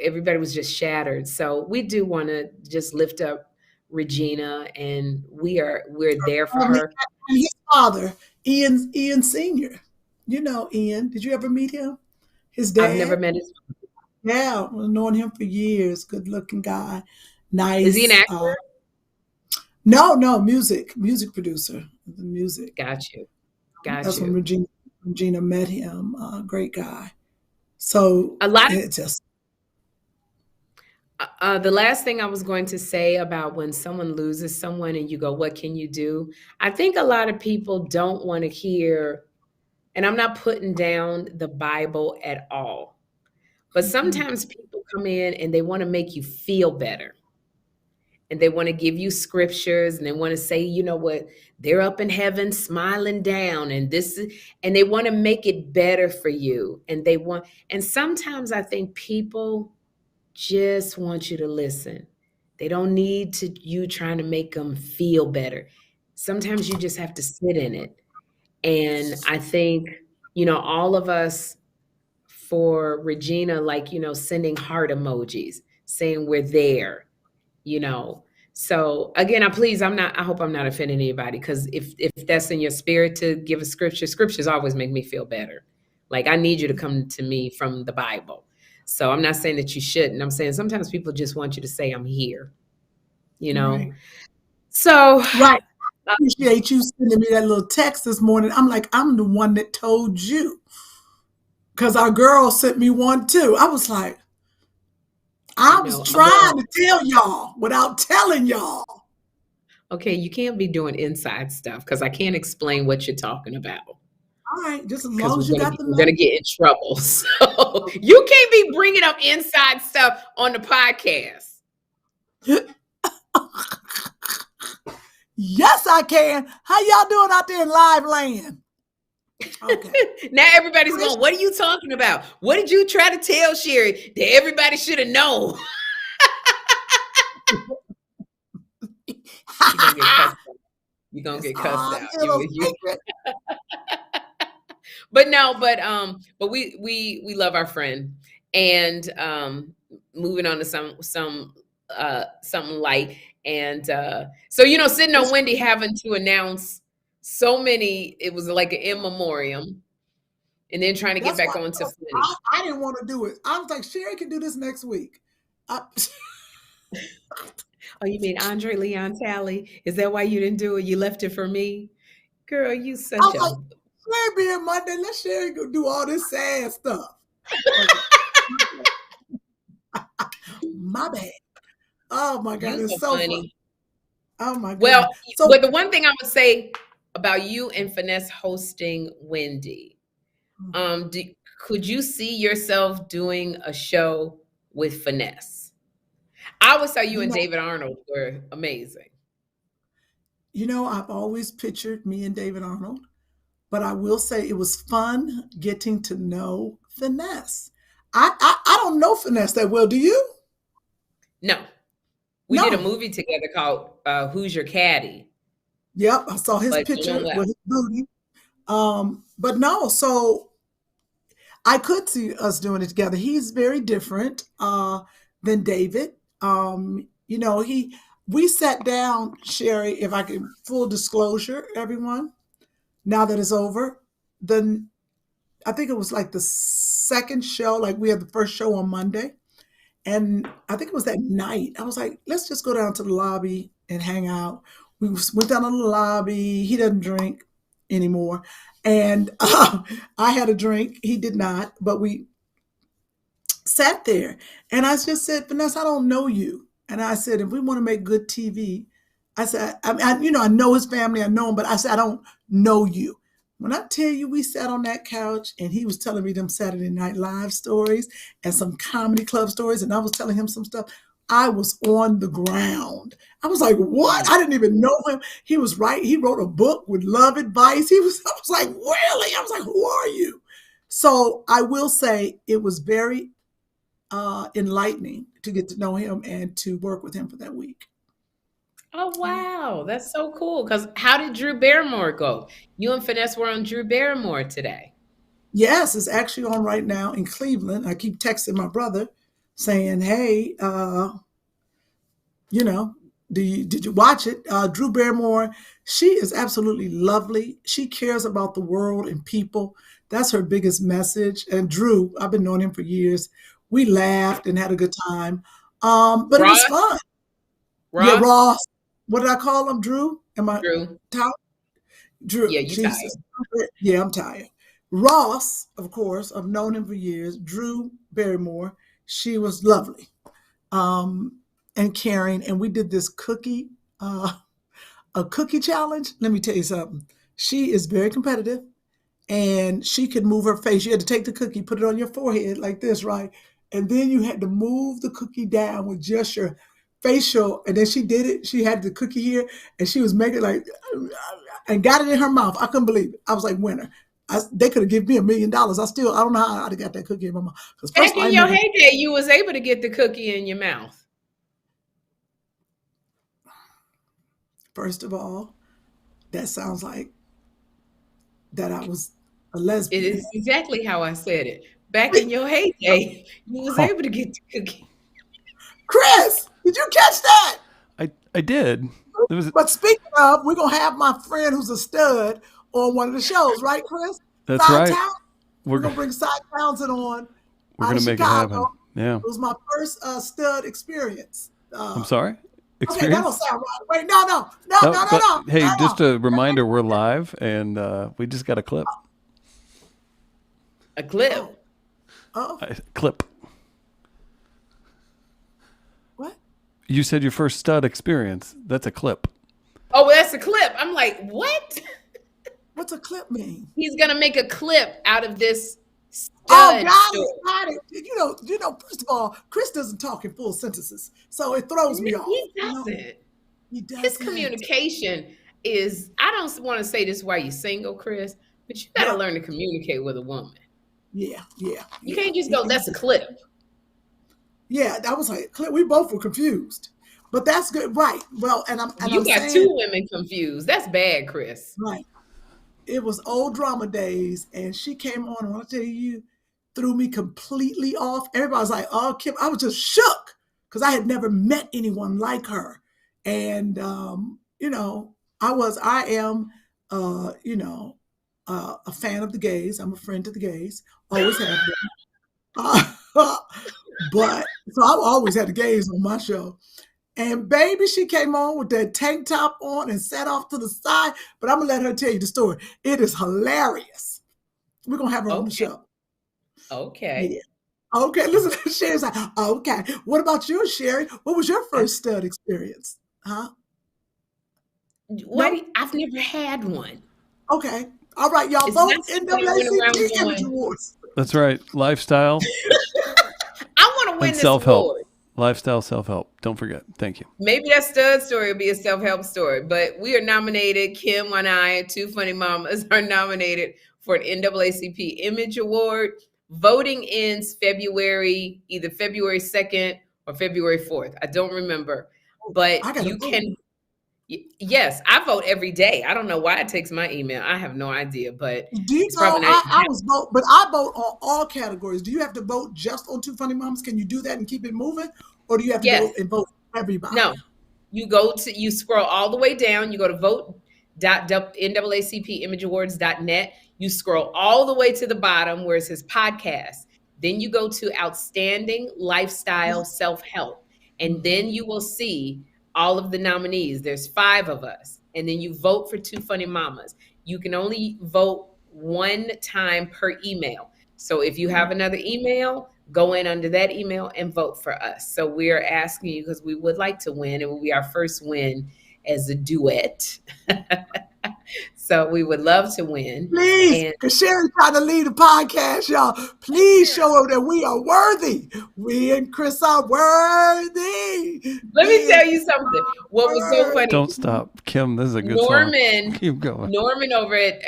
everybody was just shattered. So we do want to just lift up Regina, and we're there for her. And his father, Ian Senior. Ian. Did you ever meet him? His dad. I've never met his father. Yeah, I've known him for years. Good looking guy. Nice. Is he an actor? No, music producer. The music. Got you. That's when Regina met him. Great guy. So a lot of the last thing I was going to say about when someone loses someone and you go, what can you do? I think a lot of people don't want to hear, and I'm not putting down the Bible at all, but sometimes people come in and they want to make you feel better. And they want to give you scriptures, and they want to say, what, they're up in heaven smiling down, and they want to make it better for you. And sometimes I think people just want you to listen. They don't need you trying to make them feel better. Sometimes you just have to sit in it. And I think, all of us, for Regina, like, sending heart emojis, saying we're there. So again, I hope I'm not offending anybody, because if that's in your spirit to give a scriptures always make me feel better. Like, I need you to come to me from the Bible. So I'm not saying that you shouldn't. I'm saying sometimes people just want you to say, I'm here, Right. So right. I appreciate you sending me that little text this morning. I'm like, I'm the one that told you. because our girl sent me one too. I was like, I was trying to tell y'all without telling y'all. Okay, you can't be doing inside stuff because I can't explain what you're talking about. All right, just as long as you got the we're gonna get in trouble. So you can't be bringing up inside stuff on the podcast. Yes, I can. How y'all doing out there in live land? Okay. Now everybody's going, what are you talking about? What did you try to tell Sherri that everybody should have known? You're gonna get cussed out. But we love our friend. And moving on to something light. And so sitting on Wendy having to announce so many, it was like an in memoriam, and then trying to get back on to Wendy. I didn't want to do it. I was like, Sherri can do this next week. Oh, you mean Andre Leon Talley? Is that why you didn't do it? You left it for me? Girl, you such a... Like, Sherri being Monday, let Sherri go do all this sad stuff. My bad. Oh my God, it's so funny. Oh my God. Well, but the one thing I would say about you and Finesse hosting Wendy, could you see yourself doing a show with Finesse? I always thought you and David Arnold were amazing. I've always pictured me and David Arnold, but I will say it was fun getting to know Finesse. I don't know Finesse that well. Do you? No. We did a movie together called Who's Your Caddy? Yep, I saw his picture with his booty. But no, so I could see us doing it together. He's very different than David. We sat down, Sherri, if I can, full disclosure, everyone, now that it's over, then I think it was like the second show, like we had the first show on Monday. And I think it was that night. I was like, let's just go down to the lobby and hang out. We went down to the lobby. He doesn't drink anymore. And I had a drink. He did not. But we sat there. And I just said, Vanessa, I don't know you. And I said, if we want to make good TV, I said, I know his family. I know him. But I said, I don't know you. When I tell you we sat on that couch and he was telling me them Saturday Night Live stories and some comedy club stories, and I was telling him some stuff, I was on the ground. I was like, what? I didn't even know him. He was right. He wrote a book with love advice. I was like, really? I was like, who are you? So I will say it was very enlightening to get to know him and to work with him for that week. Oh, wow. That's so cool. Because how did Drew Barrymore go? You and Finesse were on Drew Barrymore today. Yes, it's actually on right now in Cleveland. I keep texting my brother saying, hey, did you watch it? Drew Barrymore, she is absolutely lovely. She cares about the world and people. That's her biggest message. And Drew, I've been knowing him for years. We laughed and had a good time. But Ross? It was fun. Ross? Yeah, Ross. What did I call him? Drew? Am I tired? Drew. Yeah, you tired. Yeah, I'm tired. Ross, of course, I've known him for years. Drew Barrymore, she was lovely and caring. And we did this cookie, a cookie challenge. Let me tell you something. She is very competitive and she could move her face. You had to take the cookie, put it on your forehead like this, right? And then you had to move the cookie down with just your facial, and then she did it. She had the cookie here, and she was making and got it in her mouth. I couldn't believe it. I was like, winner. They could have given me $1 million. I don't know how I got that cookie in my mouth. Back in your heyday, you was able to get the cookie in your mouth. First of all, that sounds like that I was a lesbian. It is exactly how I said it. Back in your heyday, you was able to get the cookie. Chris, did you catch that? I did. But speaking of, we're going to have my friend who's a stud on one of the shows, right, Chris? That's right. We're going to bring Cy Townsend on. We're going to make it happen. Yeah. It was my first stud experience. I'm sorry? Experience? Okay, that don't sound right. Wait, no. Hey, just a reminder, we're live, and we just got a clip. A clip? Oh, Clip. what? You said your first stud experience. That's a clip. Oh, well, that's a clip. I'm like, what? What's a clip mean? He's gonna make a clip out of this Oh, stud got story. it, got it. You know. First of all, Chris doesn't talk in full sentences, so it throws me off. He You know? doesn't. He does. His communication is, I don't want to say this while you're single, Chris, but you got to learn to communicate with a woman. Yeah. You can't just go, that's a clip. Yeah, that was like, we both were confused. But that's good. Right. Well, and I'm got two women confused. That's bad, Chris. Right. It was old drama days, and she came on, and when I tell you, threw me completely off. Everybody was like, oh, Kym, I was just shook because I had never met anyone like her. And, you know, I am, you know, a fan of the gays. I'm a friend to the gays. Always have been. But, so I've always had the gays on my show. And baby, she came on with that tank top on and sat off to the side. But I'm going to let her tell you the story. It is hilarious. We're going to have her on the show. Okay. Yeah. Okay, listen, Sherri's like, okay. What about you, Sherri? What was your first stud experience? Huh? What? No? I've never had one. Okay. All right, y'all. Vote NAACP Image Awards. That's right. Lifestyle. I want to win this award. Lifestyle self-help. Don't forget. Thank you. Maybe that stud story will be a self-help story, but we are nominated. Kym and I, two funny mamas, are nominated for an NAACP Image Award. Voting ends either February 2nd or February 4th. I don't remember, but you can. Yes, I vote every day. I don't know why it takes my email. I have no idea, but do you know? I vote on all categories. Do you have to vote just on Two Funny Moms? Can you do that and keep it moving, or do you have to vote for everybody? No, you scroll all the way down. You go to vote.naacpimageawards.net. You scroll all the way to the bottom where it says podcast. Then you go to outstanding lifestyle self-help, and then you will see all of the nominees. There's 5 of us. And then you vote for Two Funny Mamas. You can only vote one time per email. So if you have another email, go in under that email and vote for us. So we are asking you because we would like to win. It will be our first win as a duet. So we would love to win. Please, because Sherri's trying to lead the podcast, y'all. Please show them that we are worthy. We and Chris are worthy. Let me tell you something. What was so funny? Don't stop, Kym. This is a good song. Keep going. Norman over at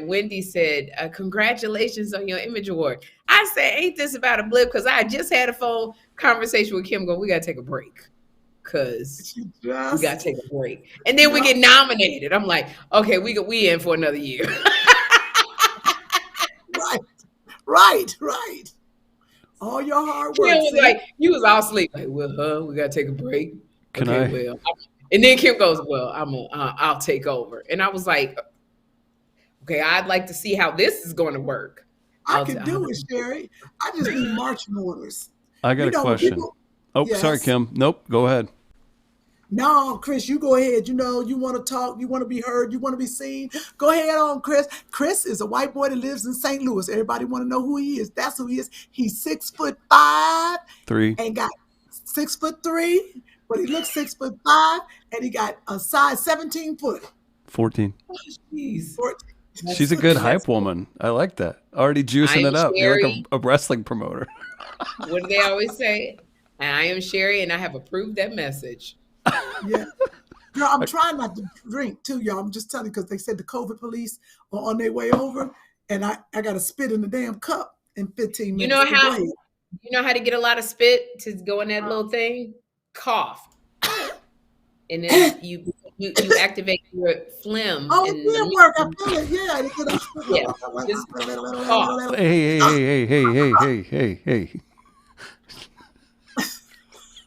Wendy said, "Congratulations on your Image Award." I said, "Ain't this about a blip?" Because I just had a phone conversation with Kym. We got to take a break. Because we got to take a break. And then we get nominated. I'm like, okay, we in for another year. Right. All your hard work. Kym was like, you was all asleep. Like, well, we got to take a break. Can I? Well, and then Kym goes, well, I'll take over. And I was like, okay, I'd like to see how this is going to work. I can do it, Sherri. I just need marching orders. I got a question. Sorry, Kym. Nope, go ahead. No, Chris, you go ahead. You know, you want to talk, you want to be heard, you want to be seen. Go ahead on, Chris. Chris is a white boy that lives in St. Louis. Everybody want to know who he is. That's who he is. He's 6'5", 3, and got 6'3", but he looks 6'5", and he got a size 17 foot. 14. Oh, geez. 14. She's a good hype woman. I like that. Already juicing it up. You're like a wrestling promoter. What do they always say? I am Sherri, and I have approved that message. Yeah. Girl, I'm trying not to drink too, y'all. I'm just telling you because they said the COVID police are on their way over, and I got to spit in the damn cup in 15 minutes. You know how to get a lot of spit to go in that little thing? Cough. And then you activate your phlegm. Oh, it did work. I feel it. Yeah. Just cough. Hey.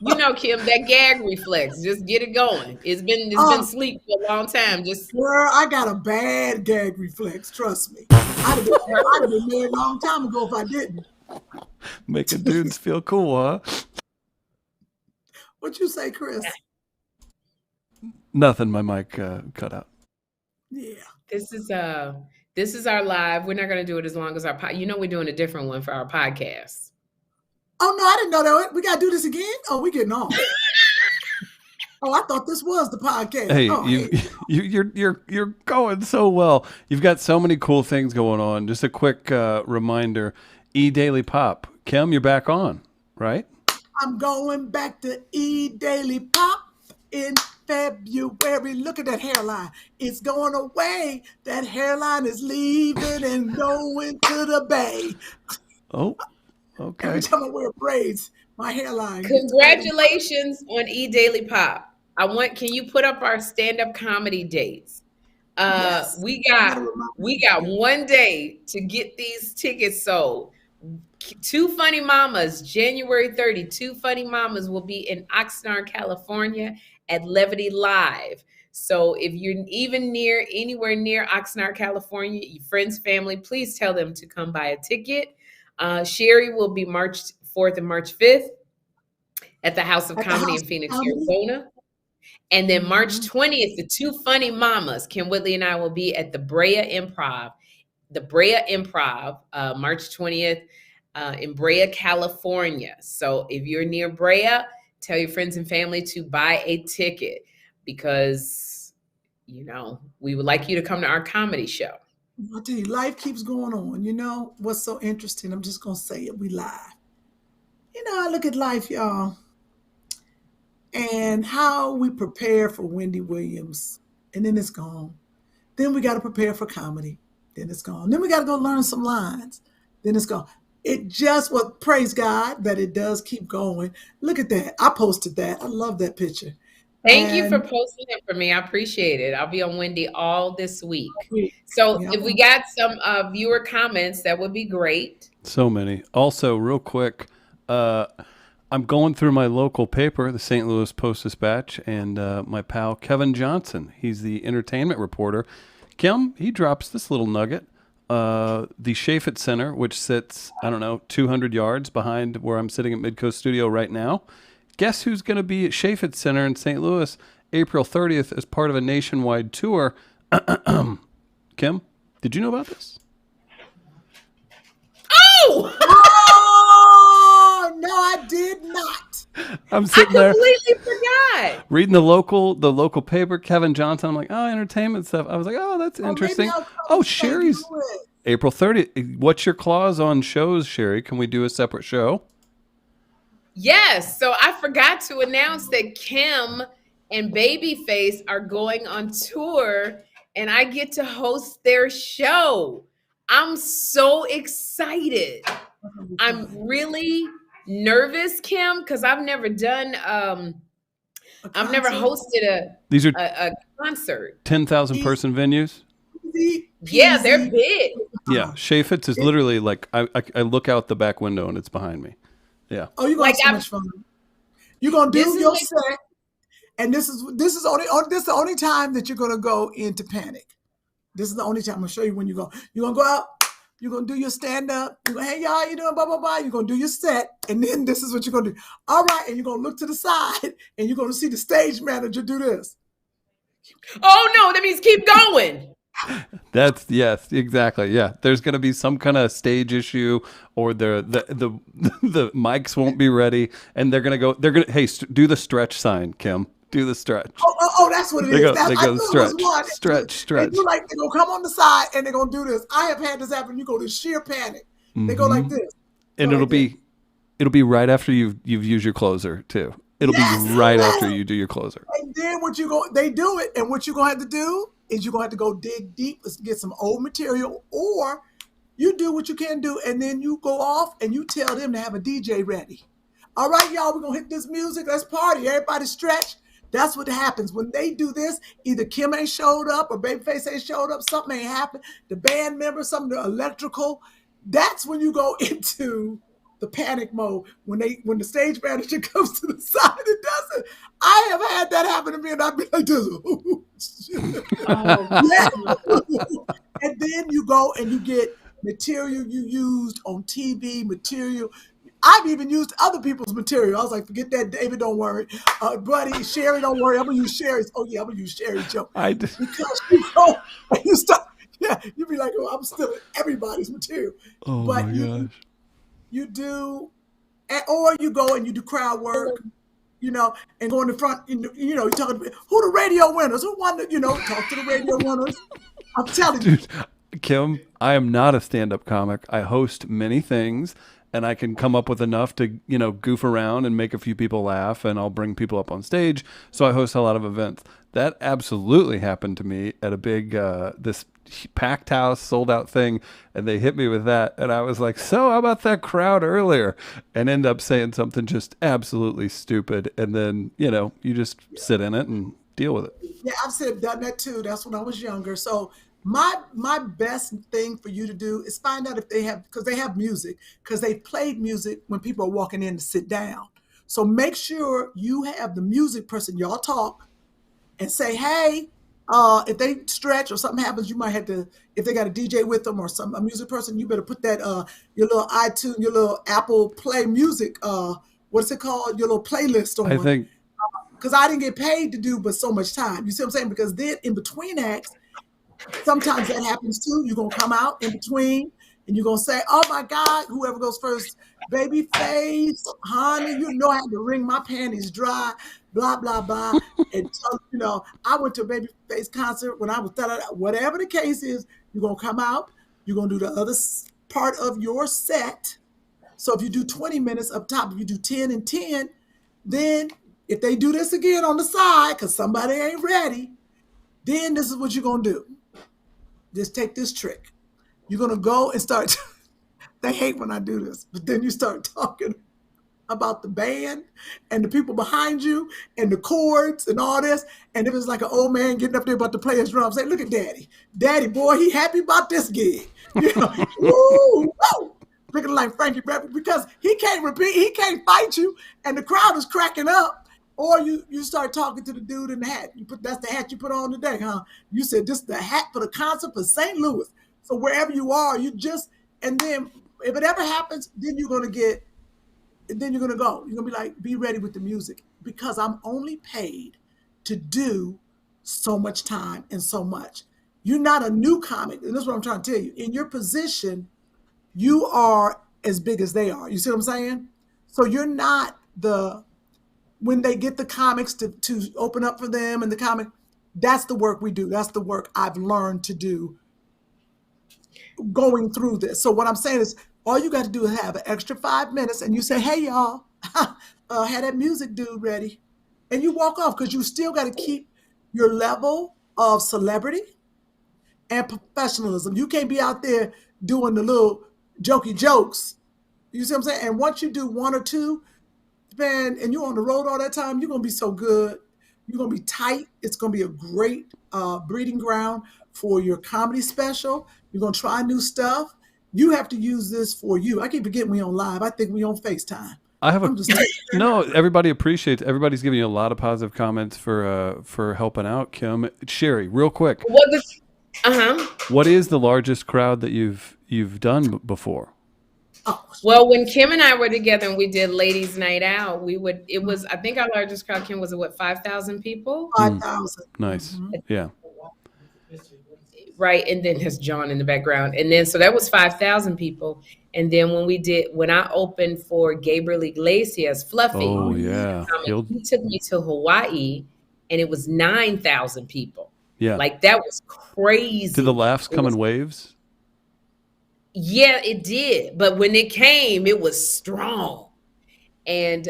You know, Kym, that gag reflex, just get it going. It's been sleep for a long time. Girl, I got a bad gag reflex. Trust me. I'd have been married a long time ago if I didn't. Making dudes feel cool, huh? What'd you say, Chris? Nothing. My mic cut out. Yeah. This is This is our live. We're not going to do it as long as our we're doing a different one for our podcast. Oh no, I didn't know that. We got to do this again. Oh, we getting on. Oh, I thought this was the podcast. Hey, you're going so well. You've got so many cool things going on. Just a quick reminder: Daily Pop. Kym, you're back on, right? I'm going back to Daily Pop in February. Look at that hairline. It's going away. That hairline is leaving and going to the bay. Oh, okay. Every time I wear braids, my hairline. Congratulations on Daily Pop. Can you put up our stand-up comedy dates? Yes. We got one day to get these tickets sold. Two Funny Mamas, January 30. Two Funny Mamas will be in Oxnard, California at Levity Live. So if you're even anywhere near Oxnard, California, your friends, family, please tell them to come buy a ticket. Sherri will be March 4th and March 5th at the House of Comedy in Phoenix, Arizona. And then March 20th, the Two Funny Mamas, Kym Whitley and I will be at the Brea Improv. The Brea Improv, March 20th in Brea, California. So if you're near Brea, tell your friends and family to buy a ticket because, we would like you to come to our comedy show. I'll tell you, life keeps going on. You know what's so interesting? I'm just going to say it. We live. I look at life, y'all, and how we prepare for Wendy Williams, and then it's gone. Then we got to prepare for comedy. Then it's gone. Then we got to go learn some lines. Then it's gone. It just praise God that it does keep going. Look at that. I posted that. I love that picture. Thank you for posting it for me. I appreciate it. I'll be on Wendy all this week. So if we got some viewer comments, that would be great. So many. Also, real quick, I'm going through my local paper, the St. Louis Post-Dispatch, and my pal Kevin Johnson. He's the entertainment reporter. Kym, he drops this little nugget. The Chaffetz Center, which sits, 200 yards behind where I'm sitting at Midcoast Studio right now. Guess who's going to be at Chaffetz Center in St. Louis April 30th as part of a nationwide tour? Kym, did you know about this? Oh! Oh, no, I did not. I'm sitting there. I completely forgot. Reading the local paper, Kevin Johnson. I'm like, entertainment stuff. I was like, that's interesting. Sherri's April 30th. What's your clause on shows, Sherri? Can we do a separate show? Yes. So I forgot to announce that Kym and Babyface are going on tour and I get to host their show. I'm so excited. I'm really nervous, Kym, because I've never done I've never hosted a concert. 10,000 person venues. Yeah, they're big. Yeah, Chaffetz is literally like I look out the back window and it's behind me. Yeah. Oh, you're gonna have so much fun. You're gonna do your set, and this is the only time that you're gonna go into panic. This is the only time I'm gonna show you when you go. You're gonna go out. You're gonna do your stand up. You're gonna, hey y'all, you doing blah blah blah. You're gonna do your set, and then this is what you're gonna do. All right, and you're gonna look to the side, and you're gonna see the stage manager do this. Oh no, that means keep going. Yes, exactly. Yeah, there's going to be some kind of stage issue, or the mics won't be ready, and they're going to go. They're going to do the stretch sign, Kym. Do the stretch. Oh, that's what it is. They go stretch. They do like they're gonna come on the side and they're gonna do this. I have had this happen. You go to sheer panic. They go like this, and it'll be right after you've used your closer too. It'll be right after you do your closer. And then they do it, and what you're gonna have to do is you're gonna have to go dig deep. Let's get some old material, or you do what you can do, and then you go off and you tell them to have a DJ ready. All right, y'all, we're gonna hit this music. Let's party. Everybody stretch. That's what happens when they do this. Either Kym ain't showed up or Babyface ain't showed up. Something ain't happened. The band member, something electrical. That's when you go into the panic mode. When the stage manager comes to the side and does it. I have had that happen to me, and I'd be like this. And then you go and you get material you used on TV, material. I've even used other people's material. I was like, forget that, David, don't worry. Buddy, Sherri, don't worry. I'm going to use Sherri's. Oh, yeah, I'm going to use Sherri's joke. I did. Because you go and you start, Yeah, you'd be like, oh, I'm stealing everybody's material. Oh But my gosh. you do, or you go and you do crowd work, and go in the front, you're talking to who the radio winners, who won talk to the radio winners. I'm telling you. Dude, Kym, I am not a stand-up comic. I host many things, and I can come up with enough to, goof around and make a few people laugh, and I'll bring people up on stage. So I host a lot of events. That absolutely happened to me at a big, this packed house, sold out thing, and they hit me with that. And I was like, so how about that crowd earlier? And end up saying something just absolutely stupid. And then, you just sit in it and deal with it. Yeah, I've done that too. That's when I was younger. So my best thing for you to do is find out if because they have music, because they played music when people are walking in to sit down. So make sure you have the music person, y'all talk and say, hey, if they stretch or something happens, you might have to, if they got a DJ with them or a music person, you better put that, your little iTunes, your little Apple Play Music, what's it called? Your little playlist on. I think. Because I didn't get paid to do but so much time. You see what I'm saying? Because then in between acts, sometimes that happens too. You're going to come out in between and you're going to say, oh my God, whoever goes first, Babyface, honey, I had to wring my panties dry, blah, blah, blah. And I went to a Babyface concert when I was, whatever the case is, you're going to come out, you're going to do the other part of your set. So if you do 20 minutes up top, if you do 10 and 10, then if they do this again on the side, because somebody ain't ready, then this is what you're going to do. Just take this trick. You're going to go and start, they hate when I do this, but then you start talking about the band and the people behind you and the chords and all this. And if it's like an old man getting up there about to play his drums, say, look at Daddy. Daddy, boy, he happy about this gig. Woo, woo. Looking like Frankie Beverly, because he can't repeat, he can't fight you, and the crowd is cracking up. Or you start talking to the dude in the hat. That's the hat you put on today, huh? You said this is the hat for the concert for St. Louis. So wherever you are, and then if it ever happens, then you're gonna go. You're gonna be like, be ready with the music, because I'm only paid to do so much time and so much. You're not a new comic, and this is what I'm trying to tell you. In your position, you are as big as they are. You see what I'm saying? So you're not when they get the comics to open up for them and the comic, that's the work we do. That's the work I've learned to do going through this. So what I'm saying is, all you got to do is have an extra 5 minutes and you say, hey, y'all, have that music dude ready. And you walk off, because you still got to keep your level of celebrity and professionalism. You can't be out there doing the little jokey jokes. You see what I'm saying? And once you do one or two, man, and you're on the road all that time, you're going to be so good. You're going to be tight. It's going to be a great breeding ground for your comedy special. You're going to try new stuff. You have to use this for you. I keep forgetting we on live. I think we on FaceTime. No, everybody appreciates, everybody's giving you a lot of positive comments for helping out, Kym. Sherri, real quick. What is the largest crowd that you've done before? Well, when Kym and I were together and we did Ladies Night Out, I think our largest crowd, Kym, was 5,000 people? 5,000. Nice. Yeah. Right. And then there's John in the background. And then, so that was 5,000 people. And then when I opened for Gabriel Iglesias, Fluffy, oh yeah, he took me to Hawaii and it was 9,000 people. Yeah. Like, that was crazy. Did the laughs come in waves? Yeah, it did. But when it came, it was strong. And,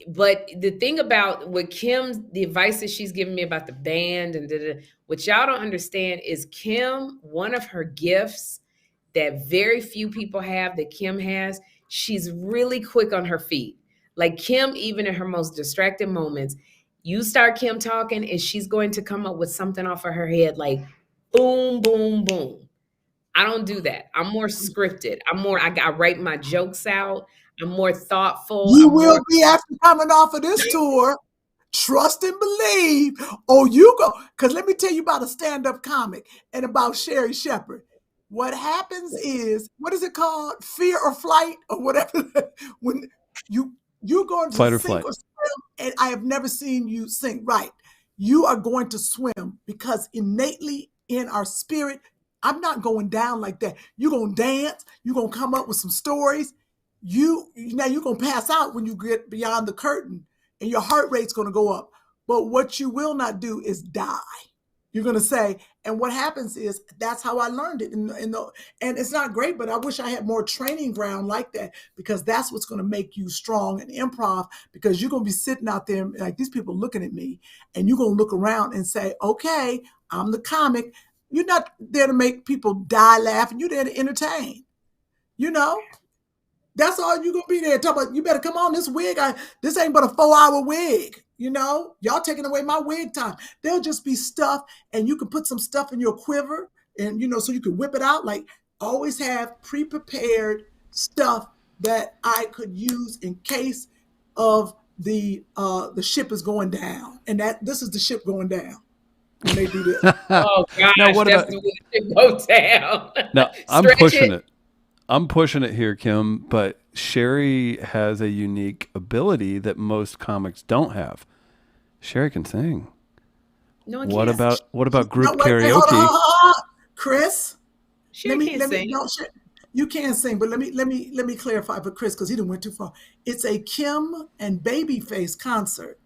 but the thing about what the advice that she's giving me about the band and what y'all don't understand is Kym, one of her gifts that very few people have that Kym has, she's really quick on her feet. Like, Kym, even in her most distracted moments, you start Kym talking and she's going to come up with something off of her head, like boom, boom, boom. I don't do that. I'm more scripted. I write my jokes out. I'm more thoughtful. You will be after coming off of this tour. Trust and believe. Oh, you go. Because let me tell you about a stand-up comic and about Sherri Shepherd. What happens is, what is it called? Fear or flight or whatever. When you're going to fight or sink flight. or swim, and I have never seen you sink. Right. You are going to swim because innately in our spirit. I'm not going down like that. You're going to dance. You're going to come up with some stories. You're going to pass out when you get beyond the curtain, and your heart rate's going to go up. But what you will not do is die. You're going to say, and what happens is, that's how I learned it. And it's not great, but I wish I had more training ground like that, because that's what's going to make you strong in improv, because you're going to be sitting out there like, these people looking at me, and you're going to look around and say, okay, I'm the comic. You're not there to make people die laughing. You're there to entertain. That's all you're going to be there talking about. You better come on, this wig. This ain't but a 4-hour wig. Y'all taking away my wig time. There'll just be stuff, and you can put some stuff in your quiver, and, so you can whip it out. Like, always have pre-prepared stuff that I could use in case of the ship is going down. And this is the ship going down when they do this. Oh, gosh, now, what that's about, the way it goes down. Now, I'm pushing it. I'm pushing it here, Kym, but Sherri has a unique ability that most comics don't have. Sherri can sing. No, what about group karaoke? Wait, hold on. Chris, Sherri can't sing. You can sing, but let me clarify for Chris, because he didn't went too far. It's a Kym and Babyface concert.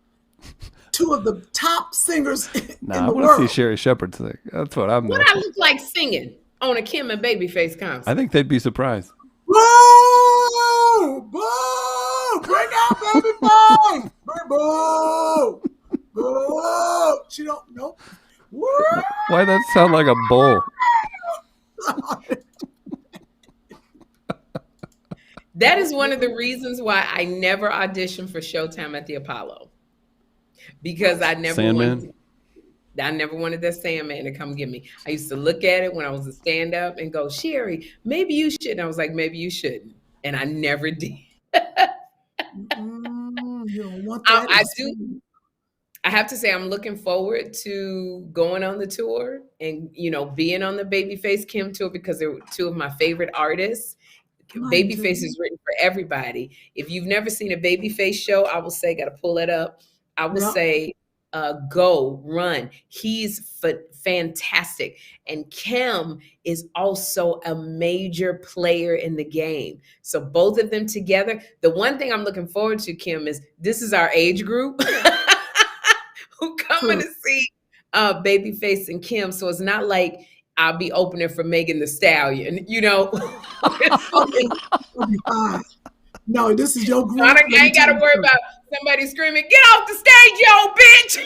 Two of the top singers in the world. I want to see Sherri Shepherd sing. That's what I'm. What I look like singing on a Kym and Babyface concert? I think they'd be surprised. Boo! Boo! Bring out Babyface! Boo! Boo! She don't know. Why that sound like a bull? That is one of the reasons why I never auditioned for Showtime at the Apollo, because I never wanted that Sandman to come get me. I used to look at it when I was a stand-up and go, Sherri, maybe you should. And I was like, maybe you shouldn't. And I never did. You don't want that. I do. I have to say, I'm looking forward to going on the tour and, being on the Babyface Kym tour, because they're two of my favorite artists. Babyface is written for everybody. If you've never seen a Babyface show, I will say, got to pull it up. I will say, go, run. He's fantastic. And Kym is also a major player in the game. So both of them together. The one thing I'm looking forward to, Kym, is this is our age group who coming to see Babyface and Kym. So it's not like I'll be opening for Megan Thee Stallion, No, this is your group. I ain't got to worry about somebody screaming, "Get off the stage, yo, bitch!"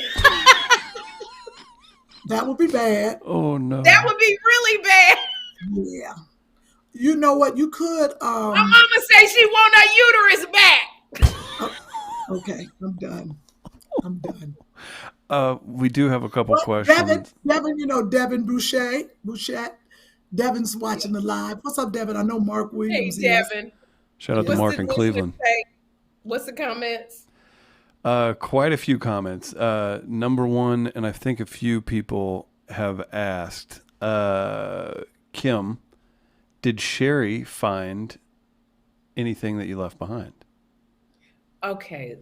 That would be bad. Oh no, that would be really bad. Yeah, you know what? You could. My mama says she want her uterus back. Okay, I'm done. We do have a couple questions. Devin, Devin Bouchette. Devin's watching the live. What's up, Devin? I know Mark Williams. Hey, Devin. Shout out to Mark in Cleveland. What's the comments? Quite a few comments. Number one, and I think a few people have asked, Kym, did Sherri find anything that you left behind? Okay.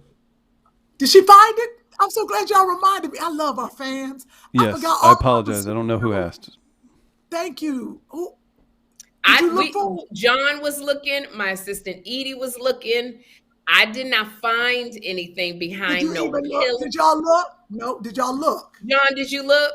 Did she find it? I'm so glad y'all reminded me. I love our fans. Yes, I apologize. I don't know who asked. Thank you. John was looking. My assistant Edie was looking. I did not find anything behind no pillow. Did y'all look? No. Did y'all look? John, did you look?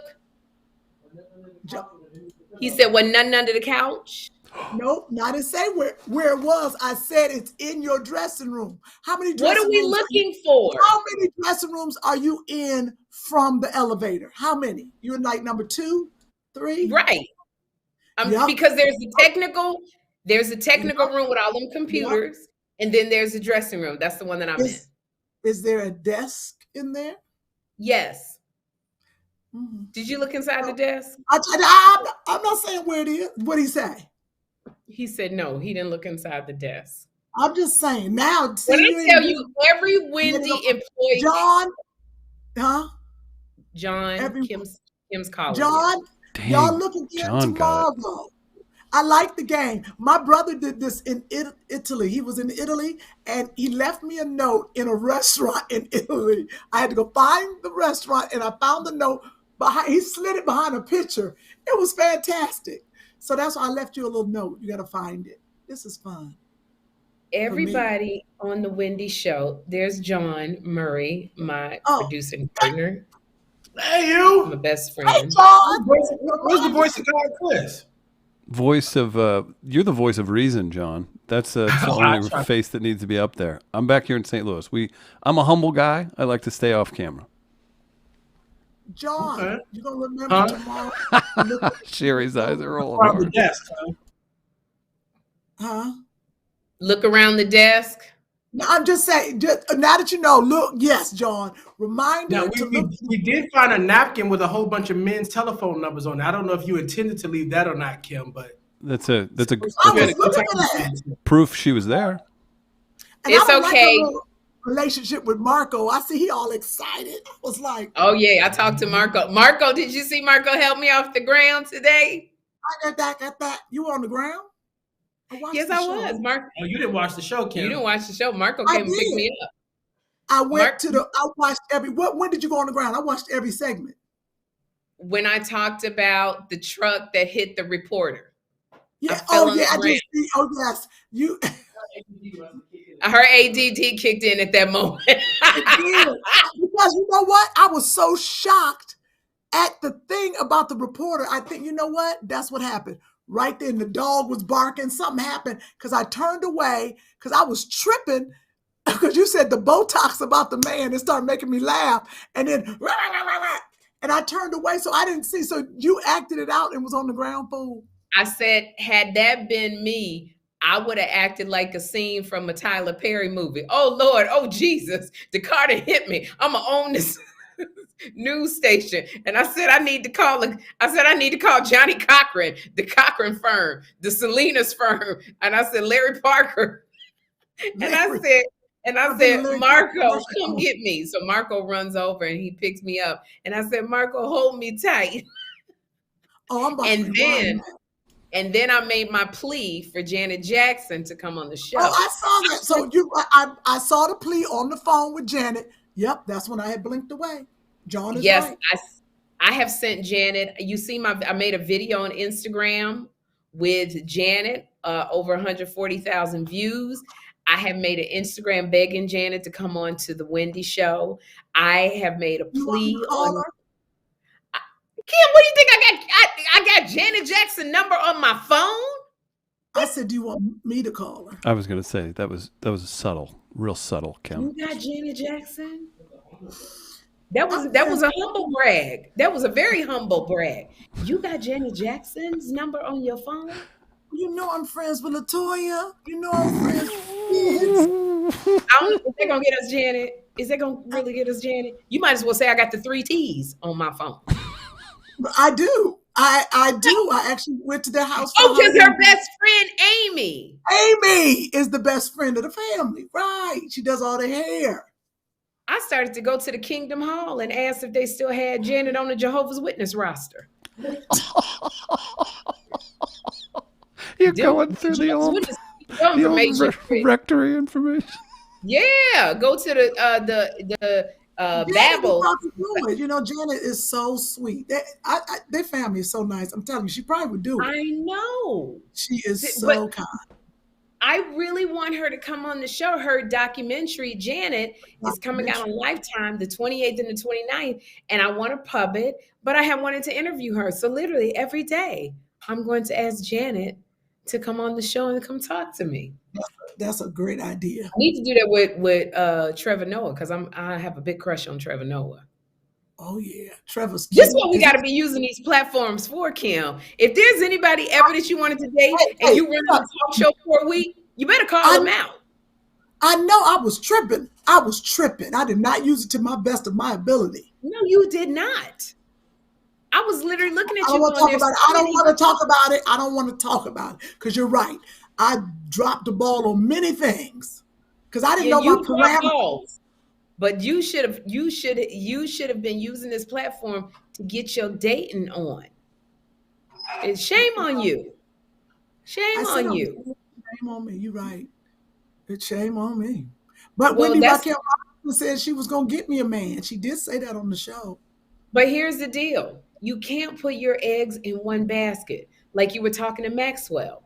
He said, "Well, nothing under the couch." Nope, I didn't say where it was. I said it's in your dressing room. How many dressing rooms? What are we looking for? How many dressing rooms are you in from the elevator? How many? You're in like number 2, 3? Right. Because there's a technical room with all them computers, and then there's a dressing room. That's the one that I'm in. Is there a desk in there? Yes. Mm-hmm. Did you look inside the desk? I'm not saying where it is. What did he say? He said no, he didn't look inside the desk. I'm just saying now. When I tell you, every Wendy employee, John, Kym's colleague. John, dang, y'all look again tomorrow. I like the game. My brother did this in Italy. He was in Italy, and he left me a note in a restaurant in Italy. I had to go find the restaurant, and I found the note He slid it behind a picture. It was fantastic. So that's why I left you a little note. You got to find it. This is fun. Everybody on the Wendy show, there's John Murray, my producing partner. Hey, you. My best friend. Hey, John. Where's the voice of God, Chris? Voice of you're the voice of reason, John. That's the only face that needs to be up there. I'm back here in St. Louis. I'm a humble guy. I like to stay off camera. John, you gonna remember tomorrow? Sherri's eyes are rolling Around the hard. desk, Huh? Look around the desk. No, I'm just saying. Now that you know, look. Yes, John. Reminder Now, to look. we did find a napkin with a whole bunch of men's telephone numbers on it. I don't know if you intended to leave that or not, Kym, but That's a I was looking at that. proof she was there. And It's I don't okay. Like relationship with Marco. I see he all excited. I was like, Oh yeah, I talked to Marco. Marco, did you see Marco help me off the ground today? I got that. You were on the ground? Yes, I was. Marco, oh, you didn't watch the show, Kym. you didn't watch the show. Marco came and picked me up. I watched when did you go on the ground? I watched every segment. When I talked about the truck that hit the reporter. Yeah. fell on the I ground. did see. Oh yes. You Her ADD kicked in at that moment. because you know what? I was so shocked at the thing about the reporter. I think, you know what? That's what happened. Right then, the dog was barking. Something happened because I turned away because I was tripping because you said the Botox about the man. It started making me laugh. And then, and I turned away. So I didn't see. So you acted it out and was on the ground, fool. I said, had that been me, I would have acted like a scene from a Tyler Perry movie. Oh, Lord. Oh, Jesus. The car that hit me. I'm going to own this news station. And I said, I need to call Johnny Cochran, the Cochran firm, the Salinas firm. And I said, Larry Parker. And I said, Marco, come get me. So Marco runs over and he picks me up. And I said, Marco, hold me tight. Oh, I'm about to And then I made my plea for Janet Jackson to come on the show. Oh, I saw that. So I saw the plea on the phone with Janet. Yep, that's when I had blinked away. John is right. I have sent Janet. You see I made a video on Instagram with Janet, over 140,000 views. I have made an Instagram begging Janet to come on to the Wendy show. I have made a plea on. Kym, what do you think I got Janet Jackson number on my phone? I said, do you want me to call her? I was going to say that was subtle, real subtle, Kym. You got Janet Jackson? That was a humble brag. That was a very humble brag. You got Janet Jackson's number on your phone? You know I'm friends with LaToya. You know I'm friends with kids. Is that gonna get us Janet? Is that gonna really get us Janet? You might as well say I got the 3 T's on my phone. I do. I do. I actually went to their house. Oh, because her best friend Amy. Amy is the best friend of the family. Right. She does all the hair. I started to go to the Kingdom Hall and ask if they still had Janet on the Jehovah's Witness roster. You're going through the old rectory information. Yeah, go to the Babel. You know, Janet is so sweet. Their family is so nice. I'm telling you, she probably would do it. I know. She is so kind. I really want her to come on the show. Her documentary, Janet, is coming out on Lifetime, the 28th and the 29th, and I want to pub it, but I have wanted to interview her. So literally every day, I'm going to ask Janet to come on the show and come talk to me. That's a great idea. I need to do that with Trevor Noah because I have a big crush on Trevor Noah. Oh yeah, Trevor's cute. This is what we got to be using these platforms for, Kym. If there's anybody ever that you wanted to date and you run a talk show for a week, you better call them out. I know I was tripping. I did not use it to my best of my ability. No, you did not. I was literally looking at you. I don't want to talk about it. I don't want to talk about it because you're right. I dropped the ball on many things because I didn't know my parameters. But you should have been using this platform to get your dating on. It's shame on you. Shame on you. Shame on me. You're right. It's shame on me. But Wendy Raquel said she was going to get me a man. She did say that on the show. But here's the deal. You can't put your eggs in one basket. Like you were talking to Maxwell.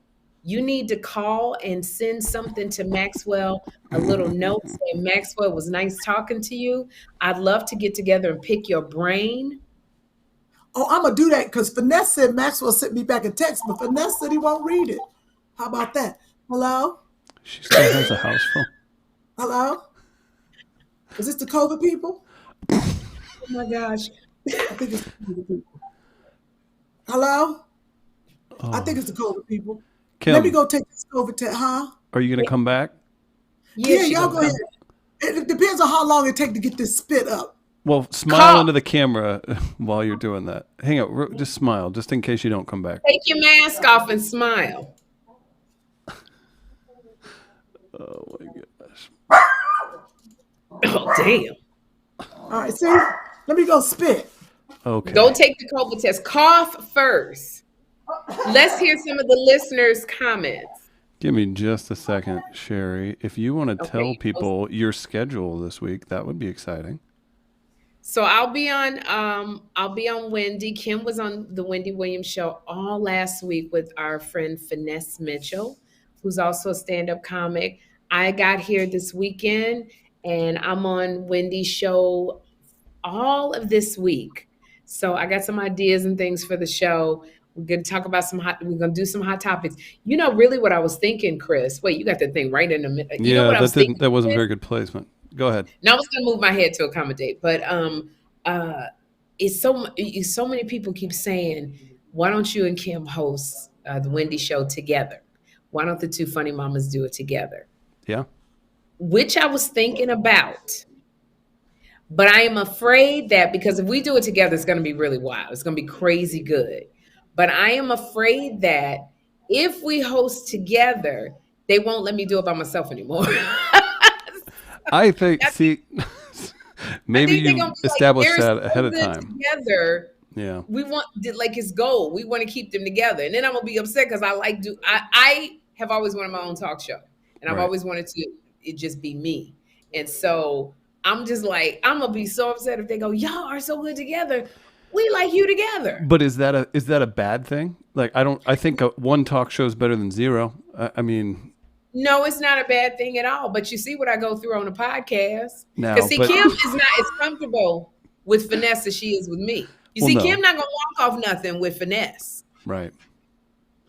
You need to call and send something to Maxwell, a little note saying, Maxwell, it was nice talking to you. I'd love to get together and pick your brain. Oh, I'm going to do that because Finesse said Maxwell sent me back a text, but Finesse said he won't read it. How about that? Hello? She still has a house phone. Hello? Is this the COVID people? Oh my gosh. I think it's the COVID people. Hello? Oh. I think it's the COVID people. Kym, Let me go take this COVID test, huh? are you going to come back? Yeah, y'all go ahead. It depends on how long it takes to get this spit up. Well, smile into the camera while you're doing that. Hang on, just smile, just in case you don't come back. Take your mask off and smile. Oh my gosh. Oh, damn. All right, see? Let me go spit. Okay. Go take the COVID test. Cough first. Let's hear some of the listeners' comments. Give me just a second, Sherri. If you want to tell people your schedule this week, that would be exciting. So I'll be on Wendy. Kym was on the Wendy Williams show all last week with our friend Finesse Mitchell, who's also a stand-up comic. I got here this weekend and I'm on Wendy's show all of this week. So I got some ideas and things for the show. We're going to talk about we're going to do some hot topics. You know, really what I was thinking, Chris. Wait, you got the thing right in the middle. You know what that wasn't very good placement. Go ahead. Now I was going to move my head to accommodate, but it's so many people keep saying, why don't you and Kym host the Wendy show together? Why don't the two funny mamas do it together? Yeah. Which I was thinking about. But I am afraid that because if we do it together, it's going to be really wild. It's going to be crazy good. But I am afraid that if we host together, they won't let me do it by myself anymore. I think, maybe you establish that ahead of time. Together, yeah. We want, like, it's gold. We want to keep them together. And then I'm going to be upset because I have always wanted my own talk show. And I've always wanted it just be me. And so I'm just like, I'm going to be so upset if they go, y'all are so good together. We like you together. But is that a bad thing? Like, I think one talk show is better than zero. I mean, no, it's not a bad thing at all. But you see what I go through on the podcast. Because Kym is not as comfortable with Finesse as she is with me. Kym not gonna walk off nothing with Finesse. Right.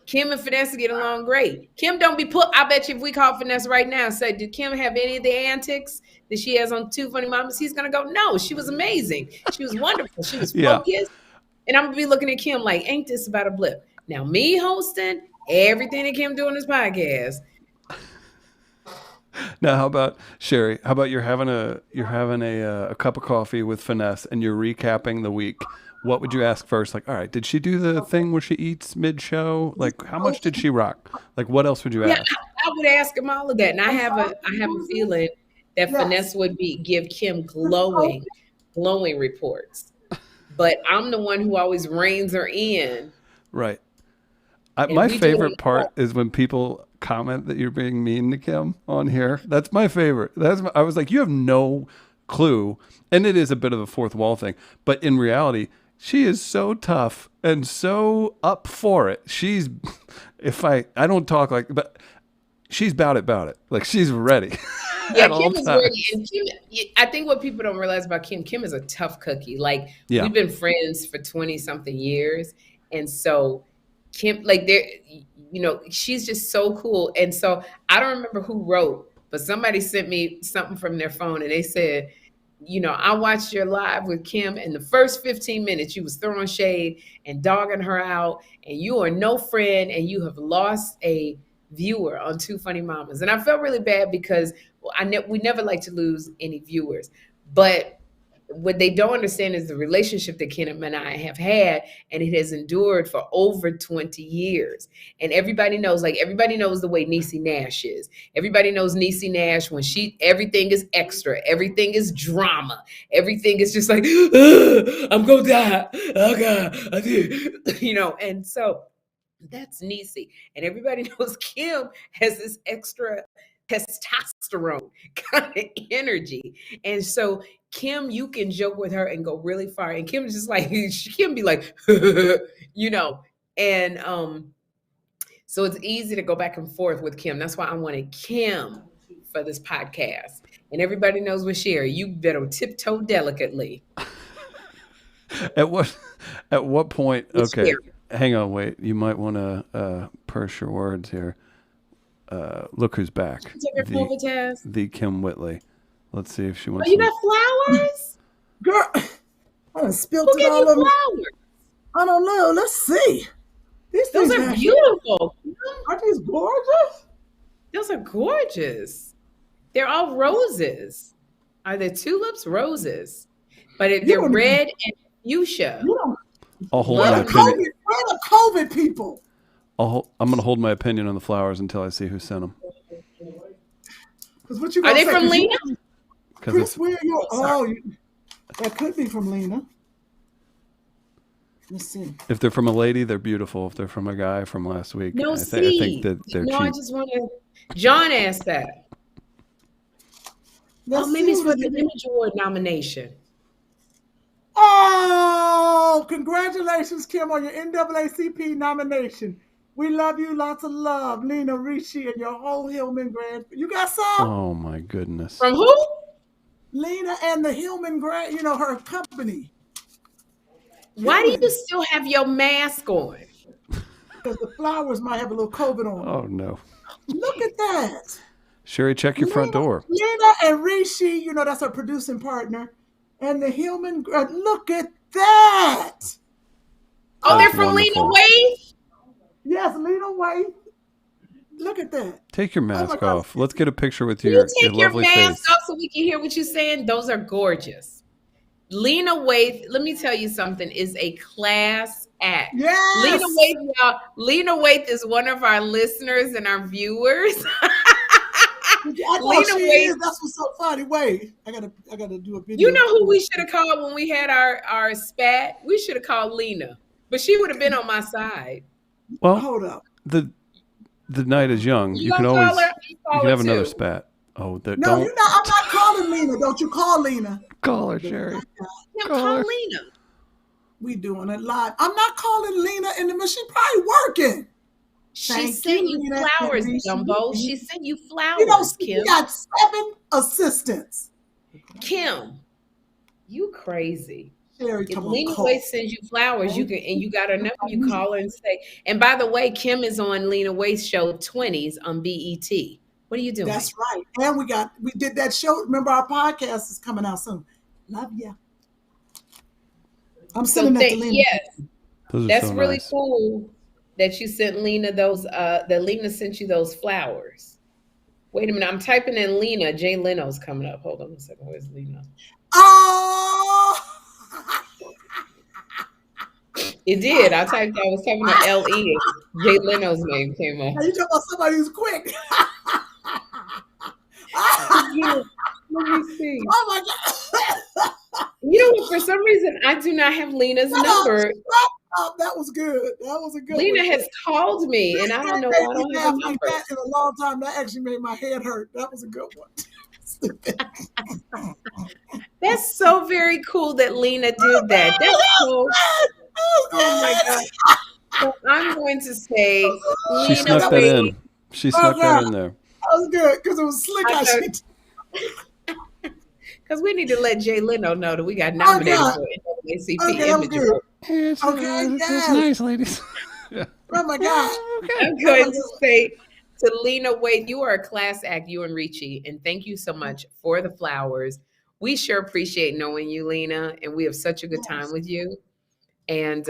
Kym and Finesse get along great. Kym don't be I bet you if we call Finesse right now and say, did Kym have any of the antics that she has on Two Funny Mamas? He's going to go, no, she was amazing. She was wonderful. She was focused. Yeah. And I'm going to be looking at Kym like, ain't this about a blip? Now, me hosting everything that Kym do on this podcast. Now, how about Sherri? How about you're having a cup of coffee with Finesse and you're recapping the week? What would you ask first? Like, all right, did she do the thing where she eats mid-show? Like, how much did she rock? Like, what else would you ask? I would ask him all of that. And I have a feeling that Finesse would give Kym glowing reports. But I'm the one who always reins her in. Right. My favorite part is when people comment that you're being mean to Kym on here. That's my favorite. I was like, you have no clue. And it is a bit of a fourth wall thing. But in reality, she is so tough and so up for it. I don't talk like, but she's about it. Like, she's ready. Yeah, Kym is ready. And Kym, I think what people don't realize about Kym is a tough cookie. Like, we've been friends for 20 something years. And so Kym, like, she's just so cool. And so I don't remember who wrote, but somebody sent me something from their phone and they said, I watched your live with Kym, and the first 15 minutes you was throwing shade and dogging her out, and you are no friend, and you have lost a viewer on Two Funny Mamas. And I felt really bad because we never like to lose any viewers. But what they don't understand is the relationship that Kym and I have had, and it has endured for over 20 years. And everybody knows the way Niecy Nash is. Everybody knows Niecy Nash when everything is extra, everything is drama, everything is just like, I'm gonna die. Oh God, I did. And so that's Niecy. And everybody knows Kym has this extra testosterone kind of energy. And so Kym, you can joke with her and go really far. And Kym's just like, she can be like, you know, and so it's easy to go back and forth with Kym. That's why I wanted Kym for this podcast. And everybody knows with Sherri, you better tiptoe delicately. At what point? With Okay, Sherri. hang on, wait. You might want to purse your words here. Look who's back. Take her COVID test. The Kym Whitley. Let's see if she wants. Oh, you got flowers? Girl, I done spilled Who it gave all you over. flowers? I don't know. Let's see. These Those things are beautiful. Aren't these gorgeous? Those are gorgeous. They're all roses. Are they tulips? Roses. But they're red and fuchsia. I'll hold my Where opinion. the COVID people? I'm going to hold my opinion on the flowers until I see who sent them. What you Are gonna they say? from Lena? Chris, where are you? That could be from Lena. Let's see. If they're from a lady, they're beautiful. If they're from a guy from last week, No, I think that they're no, cheap. I just want to. John asked that. Let's Maybe see it's for what the it is. Image Award nomination. Oh, congratulations, Kym, on your NAACP nomination. We love you. Lots of love. Lena, Rishi, and your whole Hillman Grand. You got some? Oh my goodness. From who? Lena and the Hillman Grand, her company. Why do you still have your mask on? Because the flowers might have a little COVID on them. Oh no. Look at that. Sherri, check your front door. Lena and Rishi, that's our producing partner. And the Hillman Grand. Look at that. Oh, they're That's from Lena wonderful. Waithe? Yes, Lena White. Look at that. Take your mask God. off. Let's get a picture with Can your you take your lovely mask face. off so we can hear what you're saying? Those are gorgeous. Lena Waithe, let me tell you something, is a class act. Yes. Lena Waithe, y'all. Lena Waithe is one of our listeners and our viewers. I know Lena she Waithe. is. That's what's so funny. Wait, I gotta do a video. You know who we should have called when we had our spat? We should have called Lena, but she would have been on my side. Well, Hold up. the night is young. You can gonna always call her? you Call can her have another too. spat. Oh, No, don't you're not. I'm not calling Lena. Don't you call Lena. call her, Sherri. Yeah, Call call her. Lena. We doing it live. I'm not calling Lena in the middle. She probably working. She Thank sent you, you Lena. flowers, Thank you. Dumbo. She sent you flowers, She Kym. got 7 assistants. Kym, you crazy. Sherri, If come on, Lena call. Waithe sends you flowers, you got her number, you call her and say, and by the way, Kym is on Lena Waithe's show 20s on BET. What are you doing? That's right. And we did that show. Remember, our podcast is coming out soon. Love ya. I'm So sending that to Lena. yes, Those are that's so really nice. cool that you sent Lena those, that Lena sent you those flowers. Wait a minute, I'm typing in Lena. Jay Leno's coming up. Hold on a second. Where's Lena? Oh. It did. I was typing in L-E. Jay Leno's name came up. Now you talking about somebody who's quick. Yeah, let me see. Oh my God. You know what? For some reason, I do not have Lena's number. That was good. That was a good Lena one. has called me, and I don't know why I don't have a Like number. that in a long time. That actually made my head hurt. That was a good one. That's so very cool that Lena did that. That's so. Oh my God. So I'm going to say She Lena snuck that Waithe. in. She snuck that in there. That was good because it was slick. I I know. Because we need to let Jay Leno know that we got nominated God. for NAACP Okay, that was Image good. Award. Okay, That's yes. nice, ladies. Oh my God. I'm going to say to Lena Waithe, you are a class act, you and Richie, and thank you so much for the flowers. We sure appreciate knowing you, Lena, and we have such a good time with you. And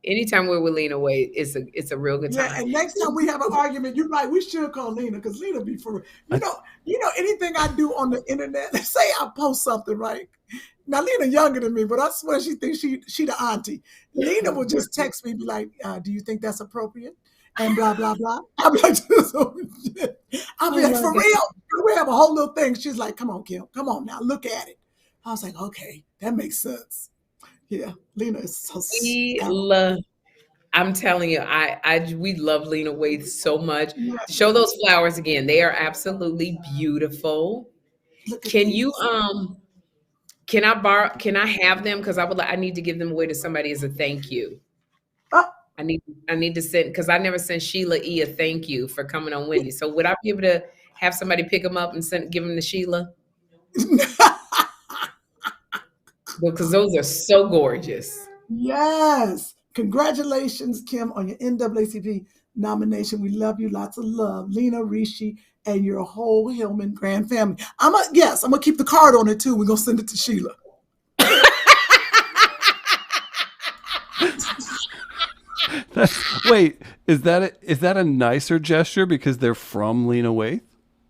anytime we're with Lena Waithe, it's a real good time. Yeah, and next time we have an argument, you're right. We should call Lena because Lena be for real. You know, anything I do on the internet. Let's say I post something, right? Now Lena younger than me, but I swear she thinks she the auntie. Lena will just text me, be like, "Do you think that's appropriate?" And blah blah blah. I'll be like, I'll be like, for real. We have a whole little thing. She's like, "Come on, Kym, come on now, look at it." I was like, "Okay, that makes sense." Yeah, Lena is so. I'm telling you, we love Lena Waithe so much. Yeah, Show those flowers again. They are absolutely beautiful. look at Can these. you can I have them? Because I need to give them away to somebody as a thank you. Oh, I need to send, because I never sent Sheila E a thank you for coming on Wendy. So would I be able to have somebody pick them up and give them to Sheila? Because those are so gorgeous. yes. Congratulations, Kym, on your NAACP nomination. We love you. Lots of love. Lena, Rishi, and your whole Hillman grand family. I'm gonna keep the card on it too. We're gonna send it to Sheila. Wait, is that a nicer gesture because they're from Lena Waithe?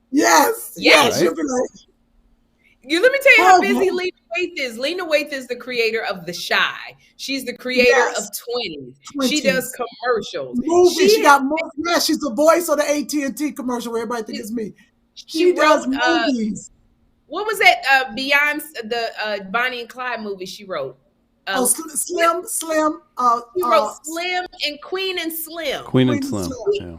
Yes. Yes. She'll be like, Let me tell you how Oh, busy yeah. Lena Waithe is. Lena Waithe is the creator of The Shy. She's the creator Yes. of 20s. 20s. She does commercials. Movies. She got more. Yeah, she's the voice of the AT&T commercial where everybody thinks it's me. She does wrote, movies. what was that? Beyond the Bonnie and Clyde movie she wrote. Slim. She wrote Slim and Queen and Slim. Queen and Slim. Yeah.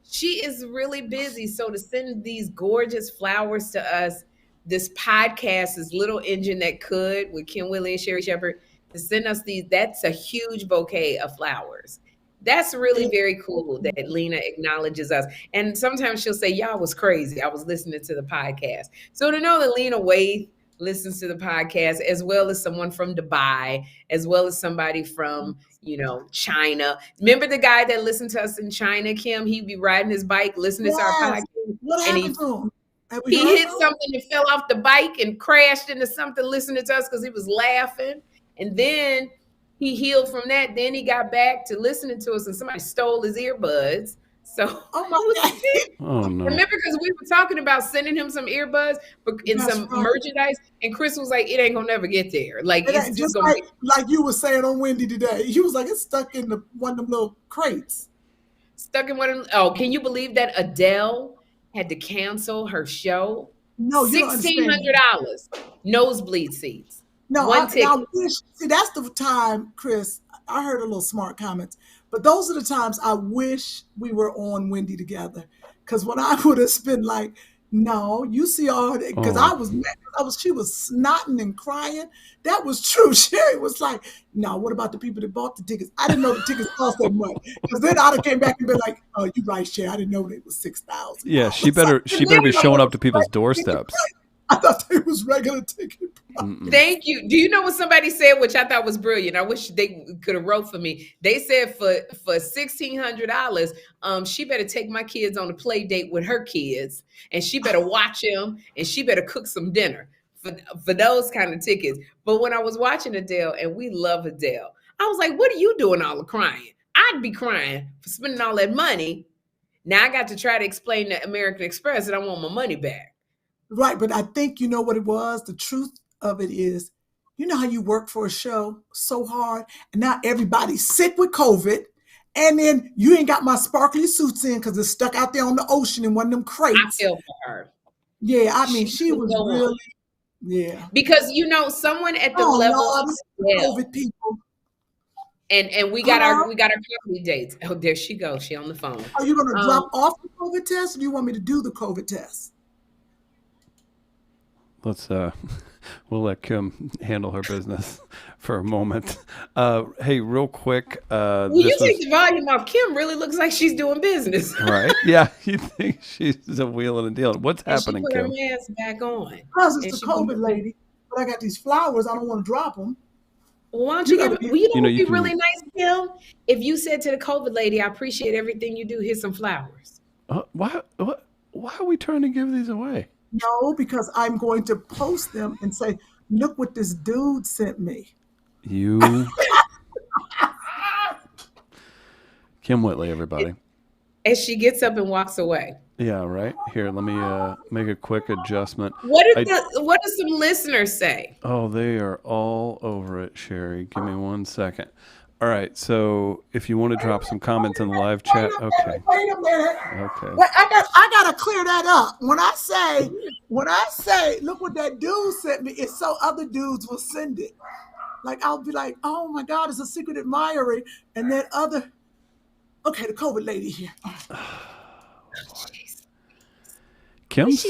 She is really busy. So to send these gorgeous flowers to us, this podcast, this little engine that could, with Kym Whitley and Sherri Shepherd, to send us these, that's a huge bouquet of flowers. That's really very cool that Lena acknowledges us. And sometimes she'll say, y'all was crazy. I was listening to the podcast. So to know that Lena Waithe listens to the podcast, as well as someone from Dubai, as well as somebody from, China. Remember the guy that listened to us in China, Kym? He'd be riding his bike, listening to our podcast. What happened to him? He hit something and fell off the bike and crashed into something listening to us because he was laughing. And then he healed from that. Then he got back to listening to us and somebody stole his earbuds. So, oh my God. Oh no! Remember, because we were talking about sending him some earbuds and some merchandise, and Chris was like, "It ain't gonna never get there. Like it's just gonna like you were saying on Wendy today. He was like, it's stuck in one of them little crates. Stuck in one of them. Oh, can you believe that Adele had to cancel her show? No, you $1,600 nosebleed seats. No, I wish. See, that's the time, Chris. I heard a little smart comments, but those are the times I wish we were on Wendy together. Because when I would have been like, no, you see all that, because she was snotting and crying. That was true. Sherri was like, no, what about the people that bought the tickets? I didn't know the tickets cost that much. Because then I'd have came back and been like, oh, you're right, Sherri. I didn't know it was $6,000. Yeah, she better be showing up to people's doorsteps. I thought it was regular ticket price. Thank you. Do you know what somebody said, which I thought was brilliant? I wish they could have wrote for me. They said for $1,600, she better take my kids on a play date with her kids, and she better watch them, and she better cook some dinner for those kind of tickets. But when I was watching Adele, and we love Adele, I was like, what are you doing all the crying? I'd be crying for spending all that money. Now I got to try to explain to American Express that I want my money back. Right, but I think you know what it was? The truth of it is, you know how you work for a show so hard, and now everybody's sick with COVID, and then you ain't got my sparkly suits in because it's stuck out there on the ocean in one of them crates. I feel for her. Yeah, I mean, she was really, yeah. Because, someone at the level of COVID people. And we got our comedy dates. Oh, there she goes. She on the phone. Are you going to drop off the COVID test, or do you want me to do the COVID test? Let's we'll let Kym handle her business for a moment. Hey, real quick. Will you take the volume off? Kym really looks like she's doing business. Right? Yeah, you think she's a wheeling and dealing. What's happening, Kym? She put Kym? her mask back on. Because it's the COVID lady, but I got these flowers. I don't want to drop them. Well, why don't you give? Be really nice, Kym. If you said to the COVID lady, "I appreciate everything you do. Here's some flowers." Why are we trying to give these away? No, because I'm going to post them and say, look what this dude sent me. You. Kym Whitley, everybody. As she gets up and walks away. Yeah, right. Here, let me make a quick adjustment. What do some listeners say? Oh, they are all over it, Sherri. Give me 1 second. All right, so if you want to drop some comments in the live chat, okay. Wait a minute. Okay. Wait, I gotta clear that up. When I say, look what that dude sent me, it's so other dudes will send it. Like I'll be like, oh my God, it's a secret admirer, and then other Okay, the COVID lady here. Kym's,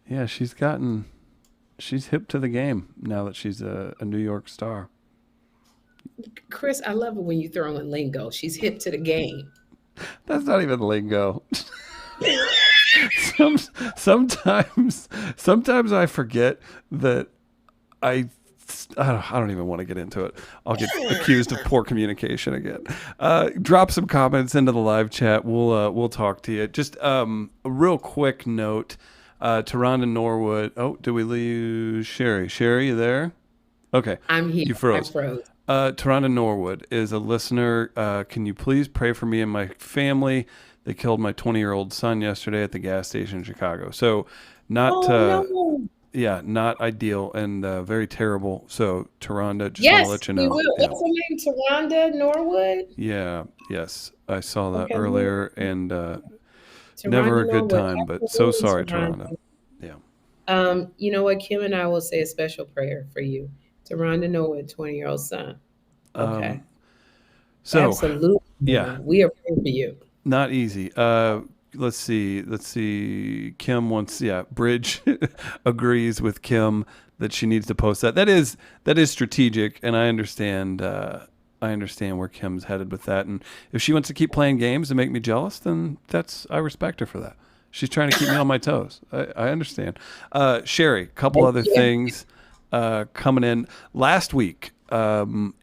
yeah, she's hip to the game now that she's a New York star. Chris, I love it when you throw in lingo. She's hip to the game. That's not even lingo. Sometimes I forget that I don't even want to get into it. I'll get accused of poor communication again. Drop some comments into the live chat. We'll talk to you. Just a real quick note. Rhonda Norwood. Oh, did we lose Sherri? Sherri, you there? Okay. I'm here. You froze. I froze. Rhonda Norwood is a listener. Can you please pray for me and my family? They killed my 20-year-old son yesterday at the gas station in Chicago. So not not ideal and very terrible. So Rhonda, just want to let you know. We will. What's her name? Rhonda Norwood? Yeah, yes. I saw that earlier and Rhonda never a good Norwood. time, but so sorry, Rhonda. Yeah. You know what? Kym and I will say a special prayer for you. Rhonda Norwood, 20-year-old son. Okay. So absolutely. Yeah. We are praying for you. Not easy. Let's see. Kym wants, Bridge agrees with Kym that she needs to post that. That is strategic, and I understand where Kym's headed with that. And if she wants to keep playing games and make me jealous, then I respect her for that. She's trying to keep me on my toes. I understand. Sherri, couple other things coming in. Last week,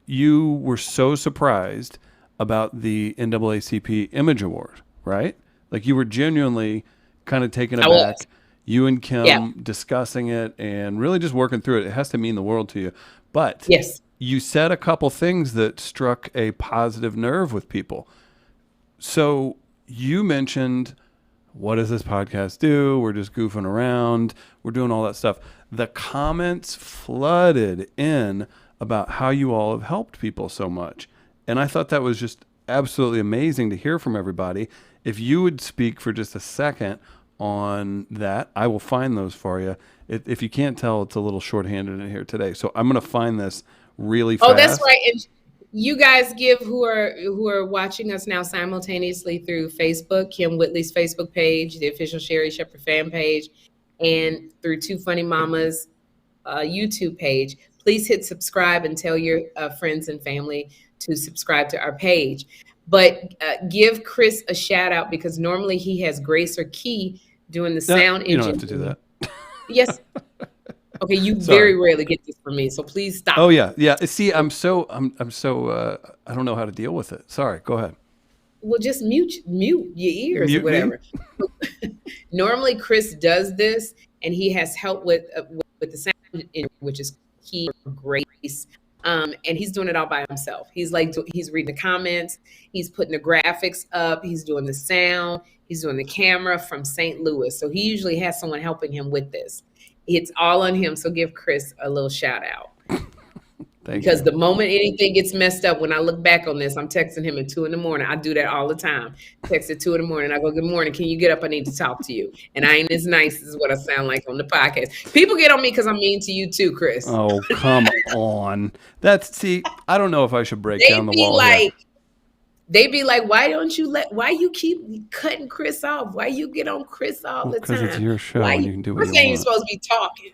you were so surprised about the NAACP Image Award, right? Like you were genuinely kind of taken aback. You and Kym discussing it and really just working through it. It has to mean the world to you. But you said a couple things that struck a positive nerve with people. So you mentioned, what does this podcast do? We're just goofing around. We're doing all that stuff. The comments flooded in about how you all have helped people so much. And I thought that was just absolutely amazing to hear from everybody. If you would speak for just a second on that, I will find those for you. If you can't tell, it's a little shorthanded in here today. So I'm going to find this really fast. Oh, that's right. And you guys who are watching us now simultaneously through Facebook, Kym Whitley's Facebook page, the official Sherri Shepherd fan page, and through Two Funny Mamas YouTube page. Please hit subscribe and tell your friends and family to subscribe to our page. But give Chris a shout out because normally he has Grace or Key doing the sound engine. You don't have to do that. Yes. Okay, you very rarely get this from me, so please stop. Oh yeah. See, I'm so I don't know how to deal with it. Sorry, go ahead. Well, just mute your ears or whatever. Normally Chris does this and he has help with the sound engine, which is Key or Grace. And he's doing it all by himself. He's reading the comments. He's putting the graphics up. He's doing the sound. He's doing the camera from St. Louis. So he usually has someone helping him with this. It's all on him. So give Chris a little shout out. Because the moment anything gets messed up, when I look back on this, I'm texting him at 2 a.m. I do that all the time. Text at 2 a.m. I go, good morning. Can you get up? I need to talk to you. And I ain't as nice as what I sound like on the podcast. People get on me because I'm mean to you too, Chris. Oh, come on. I don't know if I should break down the wall here. They be like, why you keep cutting Chris off? Why you get on Chris all the time? Because it's your show and you can do what you want. Chris ain't supposed to be talking.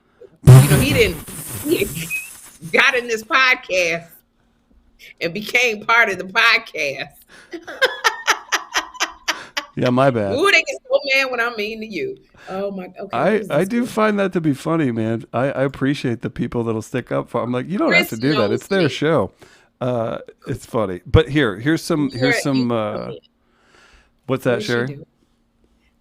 He got in this podcast and became part of the podcast. Yeah, my bad. Ooh, they get so mad when I'm mean to you. Oh my, okay. I do find that to be funny, man. I appreciate the people that'll stick up for. I'm like, you don't have to do that. It's their show. It's funny. But here's some what's that, Sherri?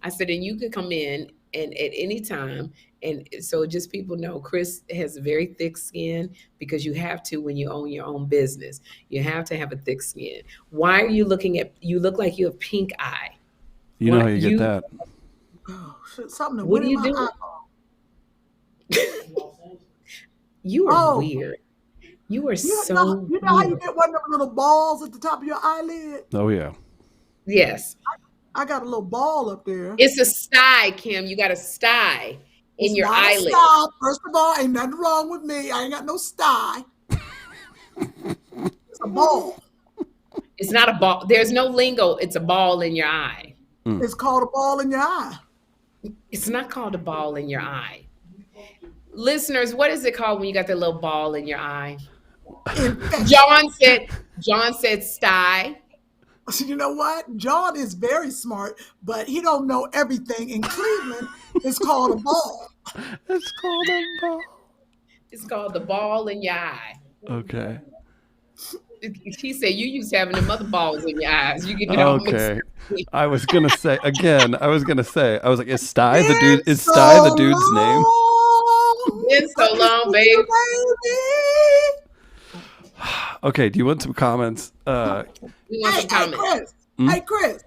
I said, and you could come in and at any time. And so just people know Chris has very thick skin because you have to when you own your own business. You have to have a thick skin. Why are you you look like you have pink eye. You know how you get that. Oh, shit, something what are you doing? You are weird. You are so You know how you get one of them little balls at the top of your eyelid? Oh, yeah. Yes. I got a little ball up there. It's a sty, Kym. You got a sty in your eyelid. First of all, ain't nothing wrong with me. I ain't got no sty. It's a ball. It's not a ball. There's no lingo. It's a ball in your eye. It's called a ball in your eye. It's not called a ball in your eye. Listeners, what is it called when you got that little ball in your eye? John said sty. You know what? John is very smart, but he don't know everything. In Cleveland, it's called a ball. It's called a ball. It's called the ball in your eye. Okay. He said you used to having them other balls in your eyes. You get it all mixed Okay. up. I was gonna say, I was like, is Sty the dude? Is Sty the dude's name? It's so long, babe. Okay. Do you want some comments? We want some comments. Chris,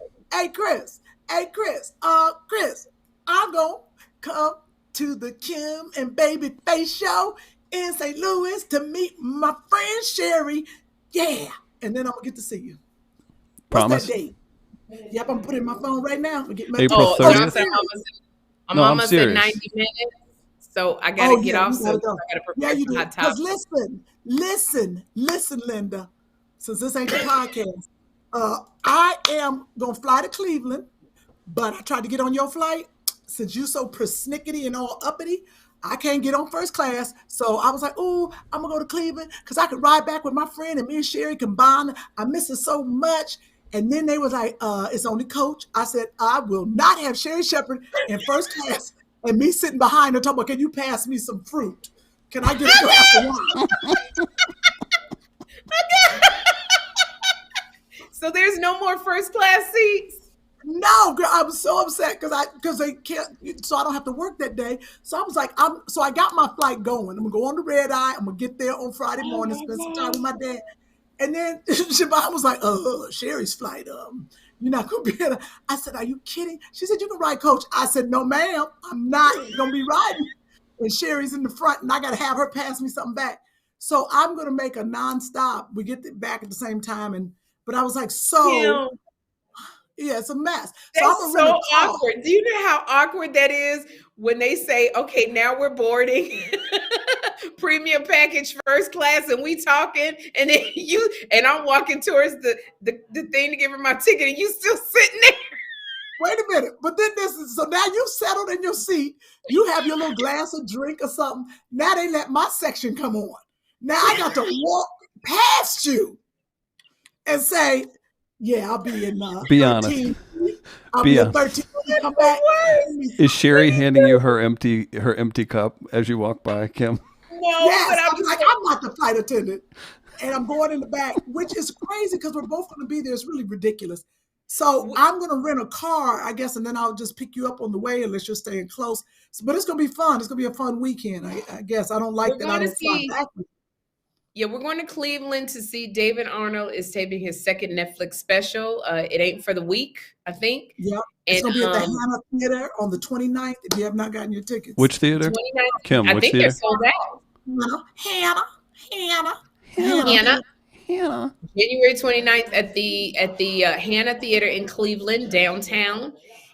Chris, I'm gonna come to the Kym and Babyface show in St. Louis to meet my friend Sherri. Yeah, and then I'm gonna get to see you. Promise? What's that date? Yep, I'm putting my phone right now. April 30th. I'm almost at 90 minutes, so I gotta get off. So I gotta prepare you do. hot topics. Listen, Linda. Since this ain't the podcast, I am gonna fly to Cleveland, but I tried to get on your flight. Since you so persnickety and all uppity, I can't get on first class. So I was like, oh, I'm gonna go to Cleveland because I could ride back with my friend and me and Sherri can bond. I miss her so much. And then they was like, it's only coach. I said, I will not have Sherri Shepherd in first class and me sitting behind her talking about, can you pass me some fruit? Can I get a glass of wine? So there's no more first class seats? No, girl, I was so upset because they can't, so I don't have to work that day. So I was like, so I got my flight going. I'm gonna go on the red eye. I'm gonna get there on Friday morning, spend some time with my dad. And then Siobhan was like, Sherri's flight, you're not gonna be able to. I said, are you kidding? She said, you can ride coach. I said, no, ma'am, I'm not gonna be riding. And Sherri's in the front and I gotta have her pass me something back. So I'm gonna make a nonstop. We get back at the same time. But I was like, yeah, it's a mess. That's so awkward. Do you know how awkward that is when they say, okay, now we're boarding premium package first class and we talking and then I'm walking towards the thing to give her my ticket and you still sitting there. Wait a minute. But then so now you settled in your seat. You have your little glass of drink or something. Now they let my section come on. Now I got to walk past you and say, yeah, I'll be in be 13. honest. I'll be in 13 when you come back. Is Sherri handing you her empty cup as you walk by, Kym? No, yes, but I'm not the flight attendant. And I'm going in the back, which is crazy because we're both going to be there. It's really ridiculous. So I'm going to rent a car, I guess, and then I'll just pick you up on the way unless you're staying close. But it's going to be fun. It's going to be a fun weekend, I guess. I don't like that I don't fly back. Yeah, we're going to Cleveland to see David Arnold is taping his second Netflix special. It ain't for the week, I think. Yeah, it's going to be at the Hannah Theater on the 29th if you have not gotten your tickets. Which theater? 29th. Kym, which theater? They're sold out. Hannah. January 29th at the Hannah Theater in Cleveland, downtown.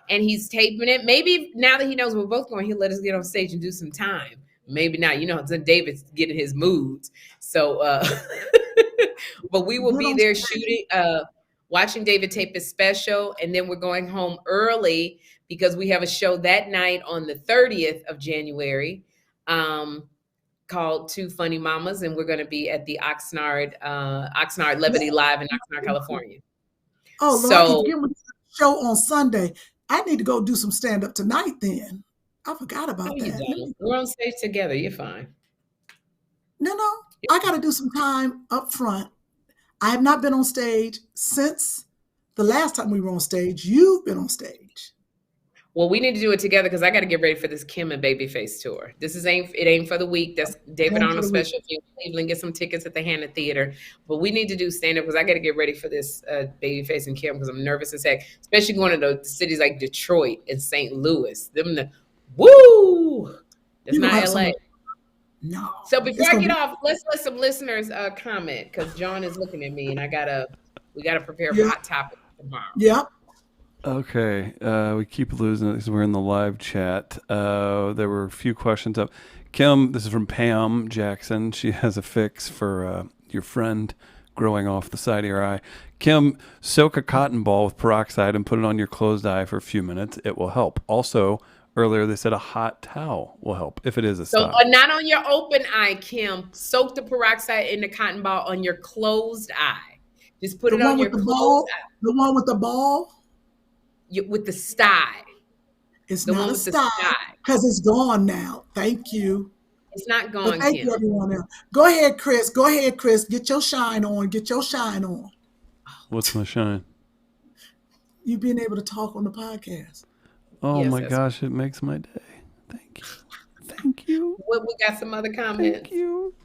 And he's taping it. Maybe now that he knows we're both going, he'll let us get on stage and do some time. Maybe not, David's getting his moods. So, but we will be there shooting, watching David tape his special. And then we're going home early because we have a show that night on the 30th of January called Two Funny Mamas. And we're going to be at the Oxnard Levity Live in Oxnard, California. Oh, Lord, so, show on Sunday. I need to go do some stand-up tonight then. I forgot about that. We're on stage together. You're fine. No. I got to do some time up front. I have not been on stage since the last time we were on stage. You've been on stage. Well, we need to do it together because I got to get ready for this Kym and Babyface tour. It ain't for the week. That's David Arnold special. If you Cleveland, get some tickets at the Hannah Theater. But we need to do stand-up because I got to get ready for this Babyface and Kym because I'm nervous as heck, especially going to the cities like Detroit and St. Louis. Woo! That's not LA. No. So before I get off, let's let some listeners comment because John is looking at me and we gotta prepare for hot topic tomorrow. Yeah. Okay. We keep losing it because we're in the live chat. There were a few questions up. Kym, this is from Pam Jackson. She has a fix for your friend growing off the side of your eye. Kym, soak a cotton ball with peroxide and put it on your closed eye for a few minutes. It will help. Also, earlier they said a hot towel will help if it is a So style. not on your open eye, Kym. Soak the peroxide in the cotton ball on your closed eye. Just put it on your closed eye. The one with the ball? With the sty. It's The not one a with the sty sty. because it's gone now. Thank you. It's not But gone, thank you, Kym. everyone else. Go ahead, Chris. Go ahead, Chris. Get your shine on. Get your shine on. What's my shine? You being able to talk on the podcast. Oh Yes, my that's gosh, it makes my day. Thank you. Thank you. We got some other comments. Thank you.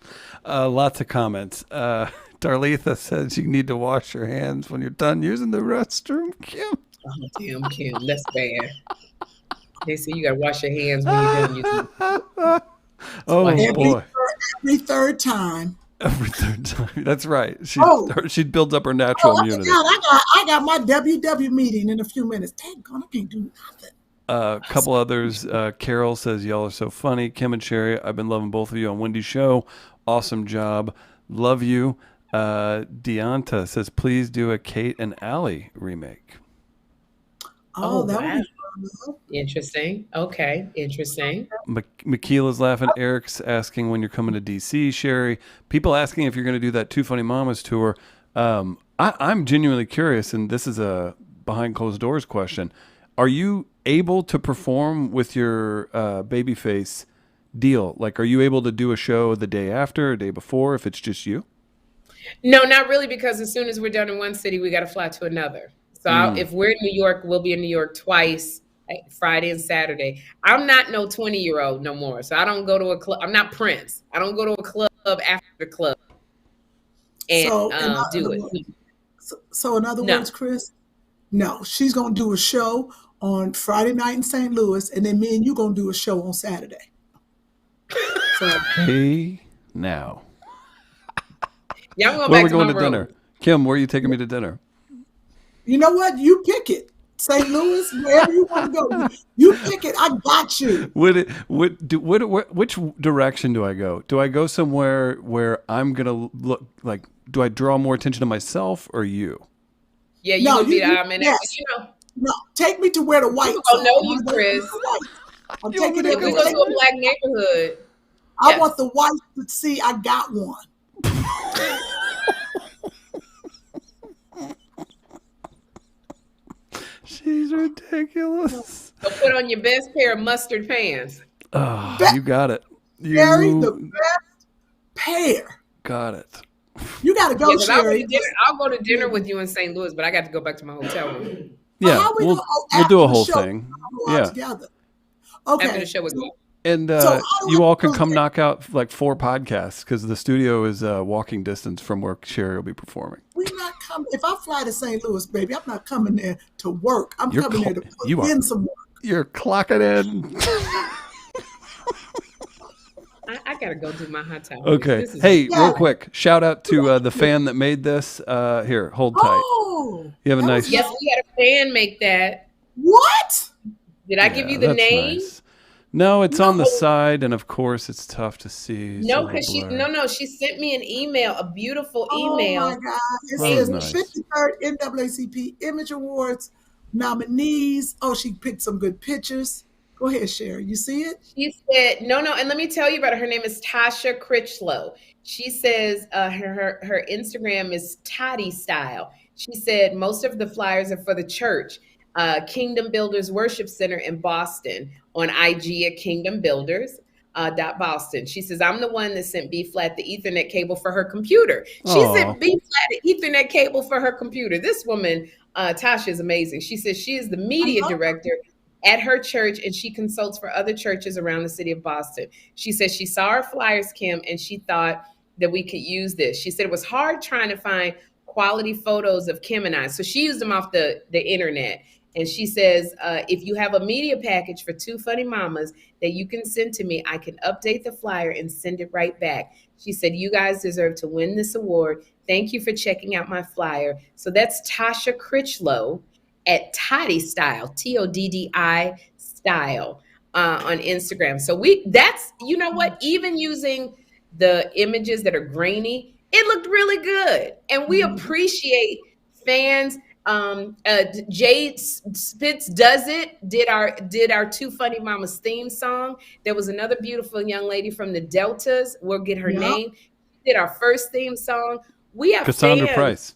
Lots of comments. Darletha says you need to wash your hands when you're done using the restroom. Kym. Oh, damn, Kym. That's bad. They say you got to wash your hands when you're done using it. Oh boy. Every third time. Every third time. That's right. She builds up her Oh, natural I immunity. forgot. I got my WW meeting in a few minutes. Dang God, I can't do nothing. A couple others. Carol says, y'all are so funny. Kym and Sherri, I've been loving both of you on Wendy's show. Awesome job. Love you. Deonta says, please do a Kate and Allie remake. Oh, that wow. would be fun. Interesting. Okay. Interesting. Michaela's laughing. Eric's asking when you're coming to DC, Sherri. People asking if you're going to do that Two Funny Mamas tour. I'm genuinely curious, and this is a behind closed doors question. Are you able to perform with your Babyface deal? Like, are you able to do a show the day after or day before if it's just you? No, not really, because as soon as we're done in one city, we got to fly to another. So if we're in New York, we'll be in New York twice, Friday and Saturday. I'm not no 20-year-old no more. So I don't go to a club. I'm not Prince. I don't go to a club after the club and do it. So in other words, Chris, no, she's going to do a show on Friday night in St. Louis, and then me and you going to do a show on Saturday. So, hey, now. Yeah, I'm going where back are we going to to dinner? Kym, where are you taking me to dinner? You know what? You pick it. St. Louis, wherever you want to go. You pick it. I got you. Which direction do I go? Do I go somewhere where I'm going to look like, do I draw more attention to myself or you? Yeah, you're going to be the man. Yes. No, take me to where the whites are. I know you, Chris. I'm taking it. We go to a black neighborhood. I want the whites to see I got one. She's ridiculous. So put on your best pair of mustard pants. Oh, you got it. Sherri, the best pair. Got it. You got to go, Sherri. I'll go to dinner with you in St. Louis, but I got to go back to my hotel room. Yeah, we'll do a whole thing. Yeah. Together. Okay. After the show was over. And you all can come knock out like 4 podcasts because the studio is walking distance from where Sherri will be performing. We're not coming. If I fly to St. Louis, baby, I'm not coming there to work. I'm coming there to put in some work. You're clocking in. I got to go do my hot towel. Okay. Hey, real quick. Shout out to the fan that made this. Here, hold tight. Oh. You have a nice. Yes, we had a fan make that. What? Did I give you the name? Nice. No, it's on the side, and of course, it's tough to see. No, because she sent me an email, a beautiful email. Oh my God! It says the 53rd NAACP Image Awards nominees. Oh, she picked some good pictures. Go ahead, Sherri. You see it? She said, no, and let me tell you about her. Her name is Tasha Critchlow. She says her Instagram is Toddy Style. She said most of the flyers are for the church, Kingdom Builders Worship Center in Boston, on IG at Kingdom Builders. Boston. She says, I'm the one that sent B-Flat the Ethernet cable for her computer. She sent B-Flat the Ethernet cable for her computer. This woman, Tasha, is amazing. She says she is the media director at her church, and she consults for other churches around the city of Boston. She says she saw our flyers, Kym, and she thought that we could use this. She said it was hard trying to find quality photos of Kym and I. So she used them off the internet. And she says, if you have a media package for Two Funny Mamas that you can send to me, I can update the flyer and send it right back. She said, you guys deserve to win this award. Thank you for checking out my flyer. So that's Tasha Critchlow at Toddy Style, Toddi Style on Instagram. So that's, you know what, even using the images that are grainy, It looked really good, and we appreciate fans. Jade Spitz did our Two Funny Mamas theme song. There was another beautiful young lady from the Deltas. We'll get her name. She did our first theme song. We have Cassandra fans. Price.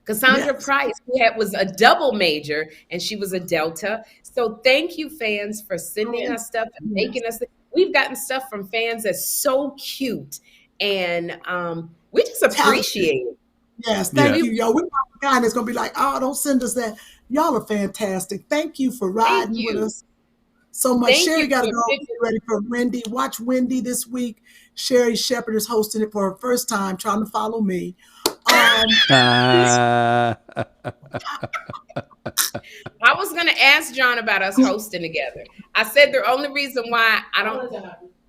Cassandra Price, who was a double major, and she was a Delta. So thank you, fans, for sending us stuff and making us. We've gotten stuff from fans that's so cute, and we just appreciate it. Yes, thank you, y'all. We're not the kind that's gonna be like, oh, don't send us that. Y'all are fantastic. Thank you for riding with us so much. Sherri got to go get ready for Wendy. Watch Wendy this week. Sherri Shepherd is hosting it for her first time, trying to follow me. I was going to ask John about us hosting together. I said the only reason why I don't.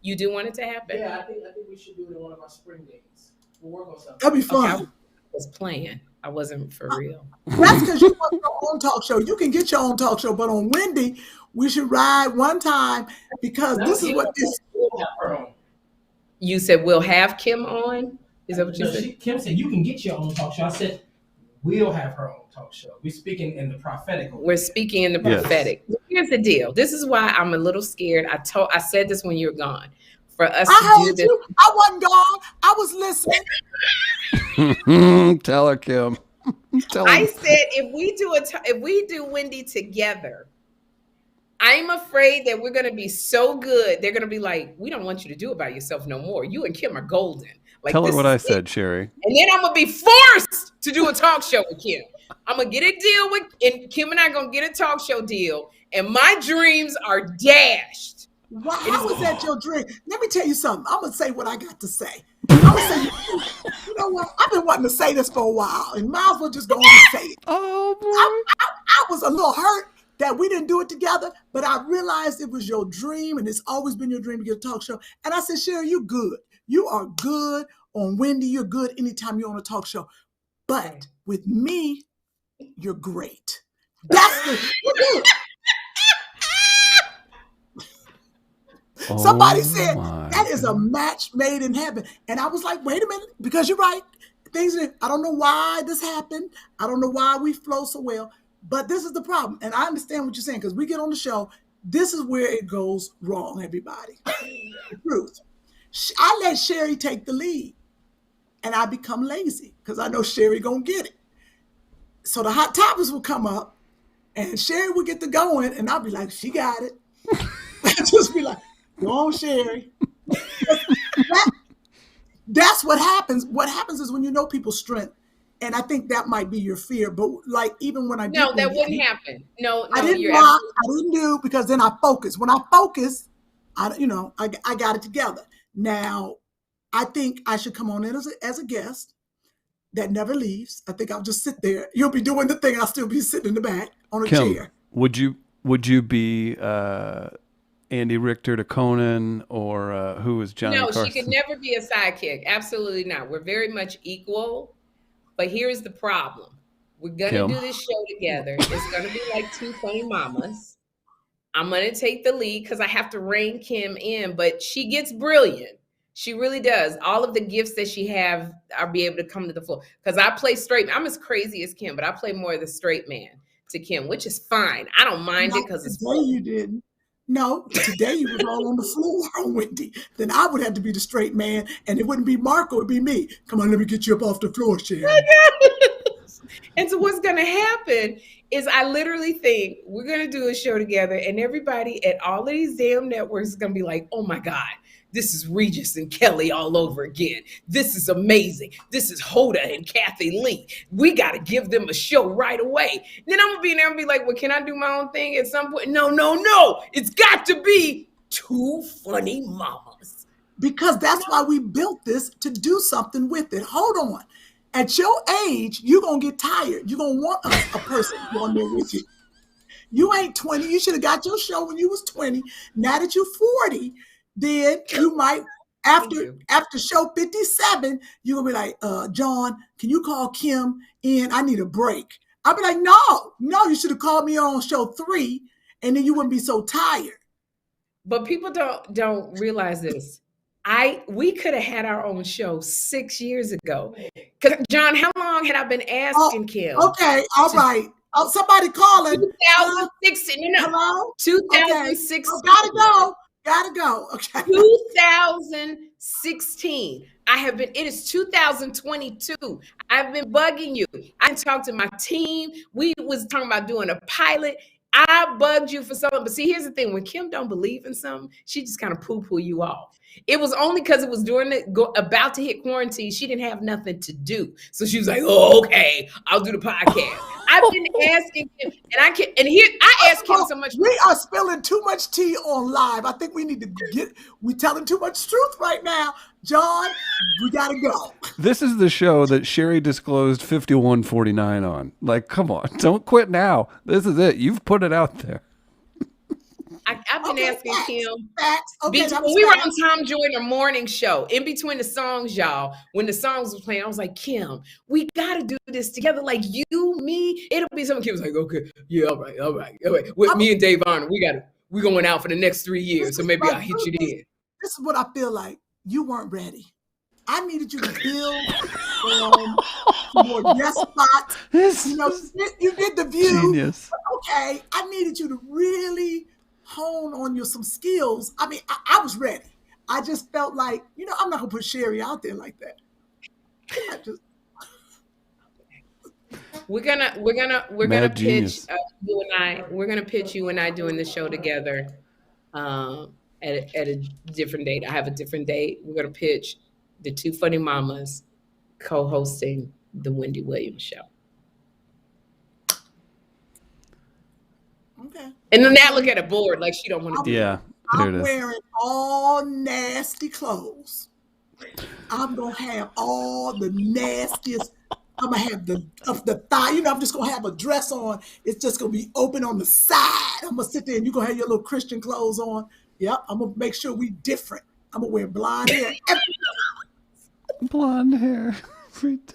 You do want it to happen? Yeah, I think we should do it in one of our spring days. We'll work on something. That'd be fun. Okay, I was playing. I wasn't for real. That's because you want your own talk show. You can get your own talk show, but on Wendy, we should ride one time because this is what this. You said we'll have Kym on. Is that what you said? Kym said you can get your own talk show. I said we'll have her own talk show. We're speaking in the prophetic. We're speaking in the prophetic. Yes. Here's the deal. This is why I'm a little scared. I said this when you were gone. For us to do this. You. I wasn't gone. I was listening. Tell her, Kym. I said if we do Wendy together, I'm afraid that we're going to be so good. They're going to be like, we don't want you to do it by yourself no more. You and Kym are golden. Like, tell her what I said, Sherri. And then I'm going to be forced to do a talk show with Kym. I'm going to get a deal with, and Kym and I are going to get a talk show deal. And my dreams are dashed. Wow, how was that your dream? Let me tell you something. I'm going to say what I got to say. I'm going to say, you know what? I've been wanting to say this for a while, and might as well just go on and say it. Oh, boy. I was a little hurt that we didn't do it together, but I realized it was your dream, and it's always been your dream to get a talk show. And I said, Sherri, you good. You are good on Wendy. You're good anytime you're on a talk show. But with me, you're great. You're good. Somebody said that is a match made in heaven. And I was like, wait a minute, because you're right. I don't know why this happened. I don't know why we flow so well, but this is the problem. And I understand what you're saying, because we get on the show. This is where it goes wrong, everybody. The truth. I let Sherri take the lead, and I become lazy because I know Sherri gonna get it. So the hot topics will come up, and Sherri will get to going, and I'll be like, she got it. I just be like, go on, Sherri. That's what happens. What happens is when you know people's strength, and I think that might be your fear. But like even when I that wouldn't happen. No, I didn't rock. I didn't do because then I focus. When I focus, I got it together. Now, I think I should come on in as a guest that never leaves. I think I'll just sit there. You'll be doing the thing. I'll still be sitting in the back on a chair. Would you be Andy Richter to Conan, or who is Johnny Carson? No, she could never be a sidekick. Absolutely not. We're very much equal. But here's the problem. We're going to do this show together. It's going to be like Two Funny Mamas. I'm going to take the lead because I have to rein Kym in, but she gets brilliant. She really does. All of the gifts that she have, I'll be able to come to the floor. Because I play straight. I'm as crazy as Kym, but I play more of the straight man to Kym, which is fine. I don't mind it because it's fun. You didn't. No, today you was all on the floor on Wendy. Then I would have to be the straight man, and it wouldn't be Marco, it'd be me. Come on, let me get you up off the floor, Sherri. And so what's going to happen is I literally think we're going to do a show together, and everybody at all of these damn networks is going to be like, oh my God, this is Regis and Kelly all over again. This is amazing. This is Hoda and Kathy Lee. We got to give them a show right away. Then I'm going to be there and be like, well, can I do my own thing at some point? No. It's got to be Two Funny Mamas. Because that's why we built this, to do something with it. Hold on. At your age, you're going to get tired. You're going to want a person going there with you. You ain't 20. You should have got your show when you was 20. Now that you're 40, then you might, after show 57, you're going to be like, John, can you call Kym in? I need a break. I'll be like, no, you should have called me on show 3, and then you wouldn't be so tired. But people don't realize this. We could have had our own show 6 years ago. Because John, how long had I been asking Kym? Okay, all right. Oh, somebody calling. 2016. No. Hello? 2016. Okay. Gotta go. Okay. 2016. It is 2022. I've been bugging you. I talked to my team. We was talking about doing a pilot. I bugged you for something. But see, here's the thing. When Kym don't believe in something, she just kind of poo-poo you off. It was only because it was about to hit quarantine. She didn't have nothing to do. So she was like, oh, okay, I'll do the podcast. I've been asking him, I asked him so much. We are spilling too much tea on live. I think we need to we're telling too much truth right now. John, we gotta go. This is the show that Sherri disclosed 5149 on. Like, come on, don't quit now. This is it. You've put it out there. I've been asking Kym. Facts. Okay, when we were on Tom Joyner Morning Show, in between the songs, y'all, when the songs was playing, I was like, Kym, we got to do this together. Like you, me, it'll be something. Kym was like, okay, yeah, all right. With me and Dave Arnold, we're going out for the next 3 years. So maybe I'll hit you then. This is what I feel like. You weren't ready. I needed you to build more guest spots. You did The View. Genius. Okay, I needed you to really hone on some skills. I mean, I was ready. I just felt like, I'm not gonna put Sherri out there like that. We're gonna pitch you and I. We're gonna pitch you and I doing the show together at a different date. I have a different date. We're gonna pitch the two funny mamas co-hosting the Wendy Williams show. Okay. And then that look at a board like she don't want to do. Yeah. I'm wearing all nasty clothes. I'm gonna have all the nastiest. I'm gonna have the thigh. I'm just gonna have a dress on. It's just gonna be open on the side. I'm gonna sit there and you're gonna have your little Christian clothes on. Yep. I'm gonna make sure we different. I'm gonna wear blonde hair. Blonde hair every day.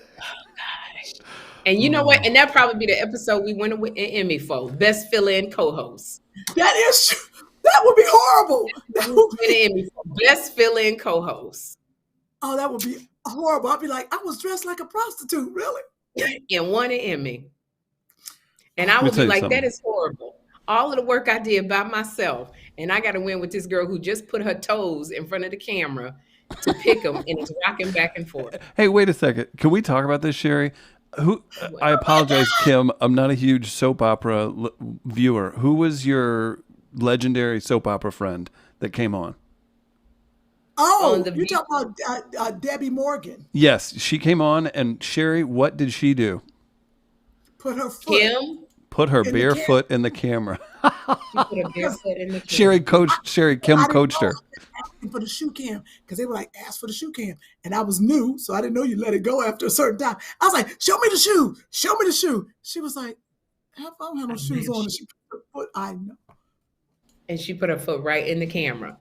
And you know what? And that'd probably be the episode we win an Emmy for. Best fill-in co-host. That is true. That would be horrible. Best fill-in co-host. Oh, that would be horrible. I'd be like, I was dressed like a prostitute, really? And won an Emmy. And I would be like, that is horrible. All of the work I did by myself. And I got to win with this girl who just put her toes in front of the camera to pick them and is rocking back and forth. Hey, wait a second. Can we talk about this, Sherri? I apologize, Kym. I'm not a huge soap opera viewer. Who was your legendary soap opera friend that came on? Oh, you're talking about Debbie Morgan. Yes, she came on. And Sherri, what did she do? Put her foot. Put her bare foot in the camera. She put her bare foot in the camera. Kym coached her. For the shoe cam, because they were like, ask for the shoe cam. And I was new, so I didn't know you let it go after a certain time. I was like, show me the shoe. Show me the shoe. She was like, I don't have no shoes on. And she put her foot, I know. And she put her foot right in the camera.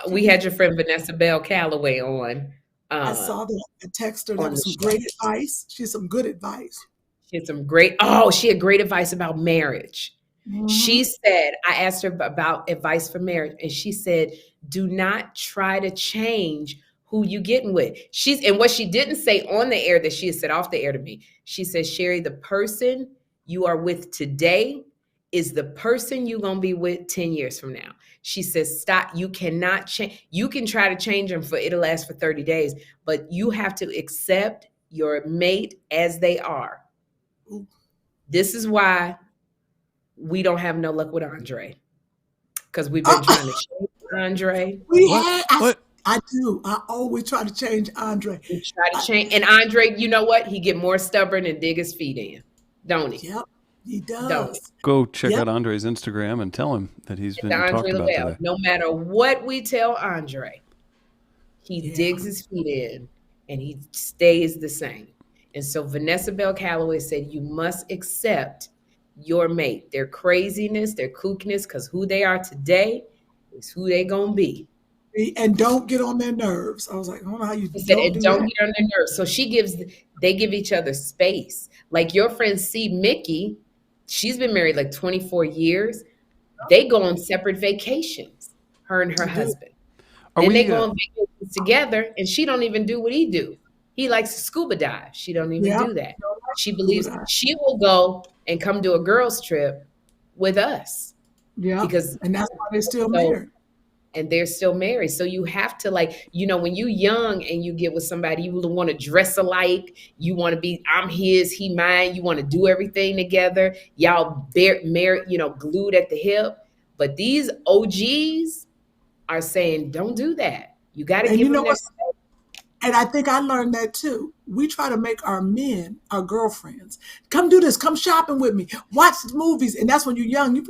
We had your friend Vanessa Bell Calloway on. I saw that. I texted her. That was some great advice. She had some good advice. She had great advice about marriage. Mm-hmm. She said, I asked her about advice for marriage, and she said, do not try to change who you getting with. And what she didn't say on the air that she had said off the air to me, she said, Sherri, the person you are with today is the person you're going to be with 10 years from now. She says, stop. You cannot change. You can try to change them it'll last for 30 days, but you have to accept your mate as they are. This is why we don't have no luck with Andre, because we've been trying to change Andre. I do. I always try to change Andre. We try to change, and Andre, you know what? He get more stubborn and dig his feet in, don't he? Yep, he does. Go check out Andre's Instagram and tell him that he's been talked about today. No matter what we tell Andre, he digs his feet in and he stays the same. And so Vanessa Bell Calloway said, you must accept your mate, their craziness, their kookiness, because who they are today is who they gonna be. And don't get on their nerves. I was like, I don't know how you don't get on their nerves. So they give each other space. Like your friend C. Mickey, she's been married like 24 years. They go on separate vacations, her and her husband. Are Then we? they go on vacations together, and she don't even do what he do. He likes to scuba dive. She don't even Yeah. do that. She Scuba believes dive. she will go and come do a girls trip with us Yeah. because And that's why they're still so married. and they're still married. So you have to when you young and you get with somebody, you want to dress alike. You want to be, I'm his, he mine. You want to do everything together. Y'all married, glued at the hip. But these OGs are saying, don't do that. You got to And give you know them their what? And I think I learned that too. We try to make our men our girlfriends. Come do this. Come shopping with me. Watch movies. And that's when you're young. They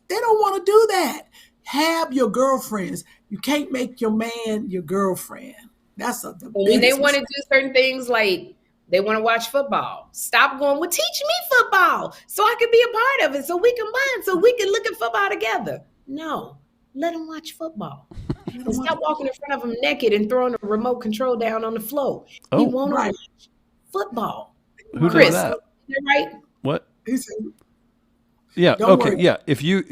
don't want to do that. Have your girlfriends. You can't make your man your girlfriend. That's the when they biggest want to mistake. do certain things, like they want to watch football. Stop going, well, teach me football so I can be a part of it, so we can bond, so we can look at football together. No, let them watch football. And stop walking in front of him naked and throwing a remote control down on the floor. He Oh, won't Right. watch football. who Chris, does that? you're right. What? He said, Yeah. Don't Okay. worry. Yeah. If you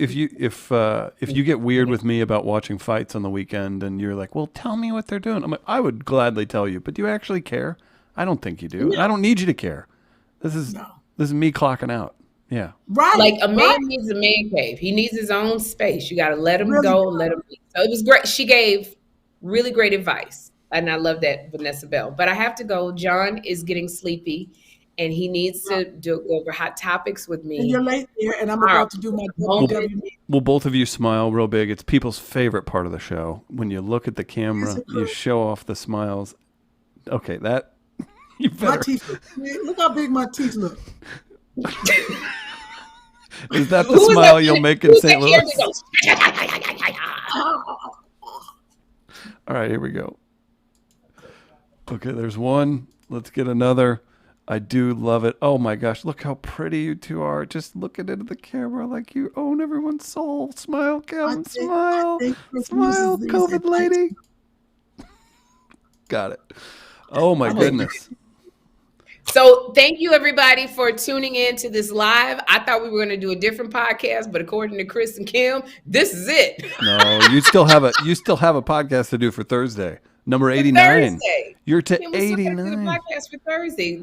get weird with me about watching fights on the weekend and you're like, well, tell me what they're doing. I'm like, I would gladly tell you, but do you actually care? I don't think you do. No. I don't need you to care. This is No. me clocking out. Yeah. Right. Like a man right. needs a man cave. He needs his own space. You got to let him Really go, good. let him be. So it was great. She gave really great advice. And I love that, Vanessa Bell. But I have to go. John is getting sleepy and he needs to go over hot topics with And me. you're late there, and I'm Tomorrow. about to do my Moment. WW meeting. Will both of you smile real big? It's people's favorite part of the show. When you look at the camera, Is it you true? show off the smiles. Okay, that you My better. teeth look how big my teeth look. Is that the Who is smile that- you'll make in who's St. that kid Louis? that goes, All right, here we go. Okay, there's one. Let's get another. I do love it. Oh my gosh, look how pretty you two are. Just looking into the camera like you own everyone's soul. Smile, Kym. Smile. think Chris Smile, uses these COVID at lady. Got it. Oh my goodness. So thank you everybody for tuning in to this live. I thought we were going to do a different podcast, but according to Chris and Kym, this is it. No, you still have a podcast to do for Thursday. Number 89. Thursday. You're to Kym, we still gotta do the 89. podcast for Thursday.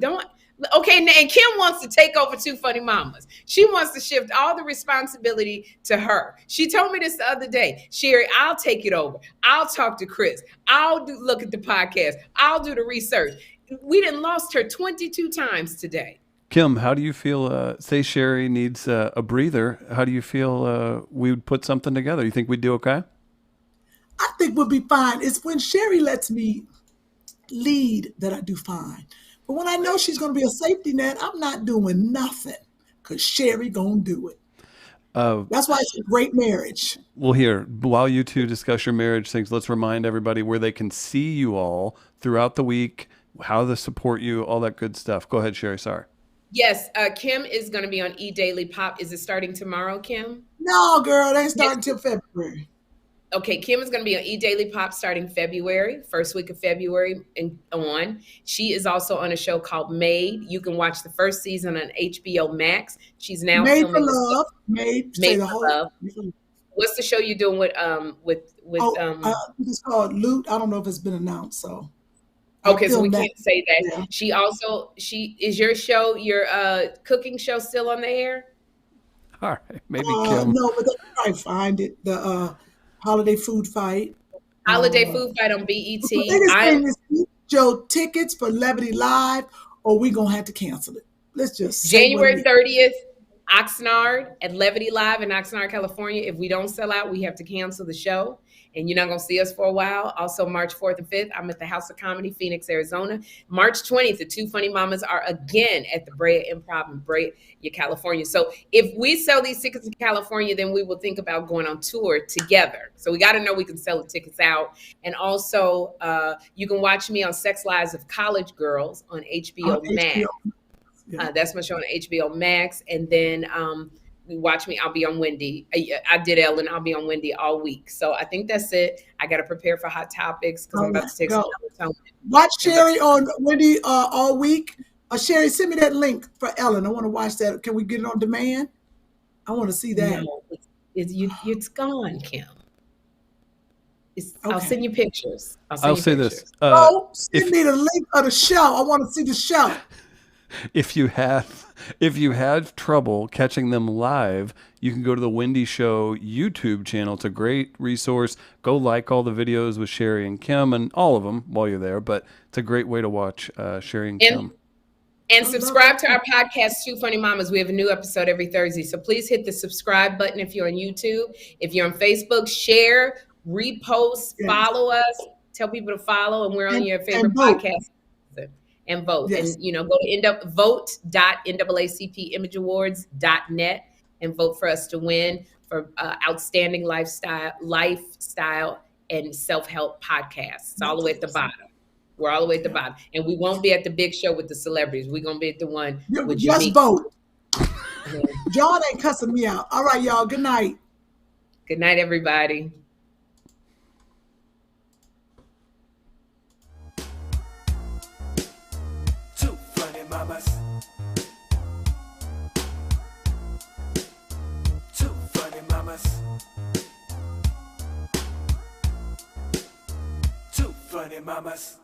Okay, and Kym wants to take over Two Funny Mamas. She wants to shift all the responsibility to her. She told me this the other day. Sherri, I'll take it over. I'll talk to Chris. I'll look at the podcast. I'll do the research. We done lost her 22 times today. Kym, how do you feel? Say Sherri needs a breather. How do you feel we would put something together? You think we'd do okay? I think we'll be fine. It's when Sherri lets me lead that I do fine. But when I know she's going to be a safety net, I'm not doing nothing because Sherri going to do it. That's why it's a great marriage. Well, here, while you two discuss your marriage things, let's remind everybody where they can see you all throughout the week, how to support you, all that good stuff. Go ahead, Sherri. Sorry. Yes, Kym is going to be on E-Daily Pop. Is it starting tomorrow, Kym? No, girl, they ain't starting until February. Okay, Kym is going to be on E-Daily Pop starting February, first week of February and on. She is also on a show called Made. You can watch the first season on HBO Max. She's now Made for filming love. Made for Love. What's the show you're doing with it's called Loot. I don't know if it's been announced, so. Okay, so we filmed that. can't say that. Yeah. She is your show, your cooking show still on the air? All right. Maybe Kym. No, but they can probably find it. The Holiday Food Fight. Holiday Food Fight on BET. The biggest thing is get your tickets for Levity Live, or we gonna have to cancel it. Let's just say January 30th, Oxnard at Levity Live in Oxnard, California. If we don't sell out, we have to cancel the show. And you're not going to see us for a while. Also, March 4th and 5th, I'm at the House of Comedy, Phoenix, Arizona. March 20th, the Two Funny Mamas are again at the Brea Improv in Brea, California. So if we sell these tickets in California, then we will think about going on tour together. So we got to know we can sell the tickets out. And also, you can watch me on Sex Lives of College Girls on HBO Max. Yeah. That's my show on HBO Max. And then watch me. I'll be on Wendy. I did Ellen. I'll be on Wendy all week. So I think that's it. I got to prepare for hot topics because I'm about to take some time. Watch Sherri on Wendy all week. Sherri, send me that link for Ellen. I want to watch that. Can we get it on demand? I want to see that. No, it's gone, Kym. I'll Okay. send you pictures. I'll say this. Oh, if- send me the link of the show. I want to see the show. If you had trouble catching them live, you can go to the Wendy Show YouTube channel. It's a great resource. Go like all the videos with Sherri and Kym and all of them while you're there. But it's a great way to watch Sherri and Kym. And subscribe to our podcast, Two Funny Mamas. We have a new episode every Thursday. So please hit the subscribe button if you're on YouTube. If you're on Facebook, share, repost, follow us, tell people to follow, and we're on your favorite podcast. And vote. Yes. And, go to vote.naacpimageawards.net and vote for us to win for outstanding lifestyle and self-help podcasts. It's all the way at the bottom. We're all the way at the bottom. And we won't be at the big show with the celebrities. We're going to be at the one with just vote. John ain't cussing me out. All right, y'all. Good night. Good night, everybody. Two funny mamas. Two funny mamas. Two funny mamas.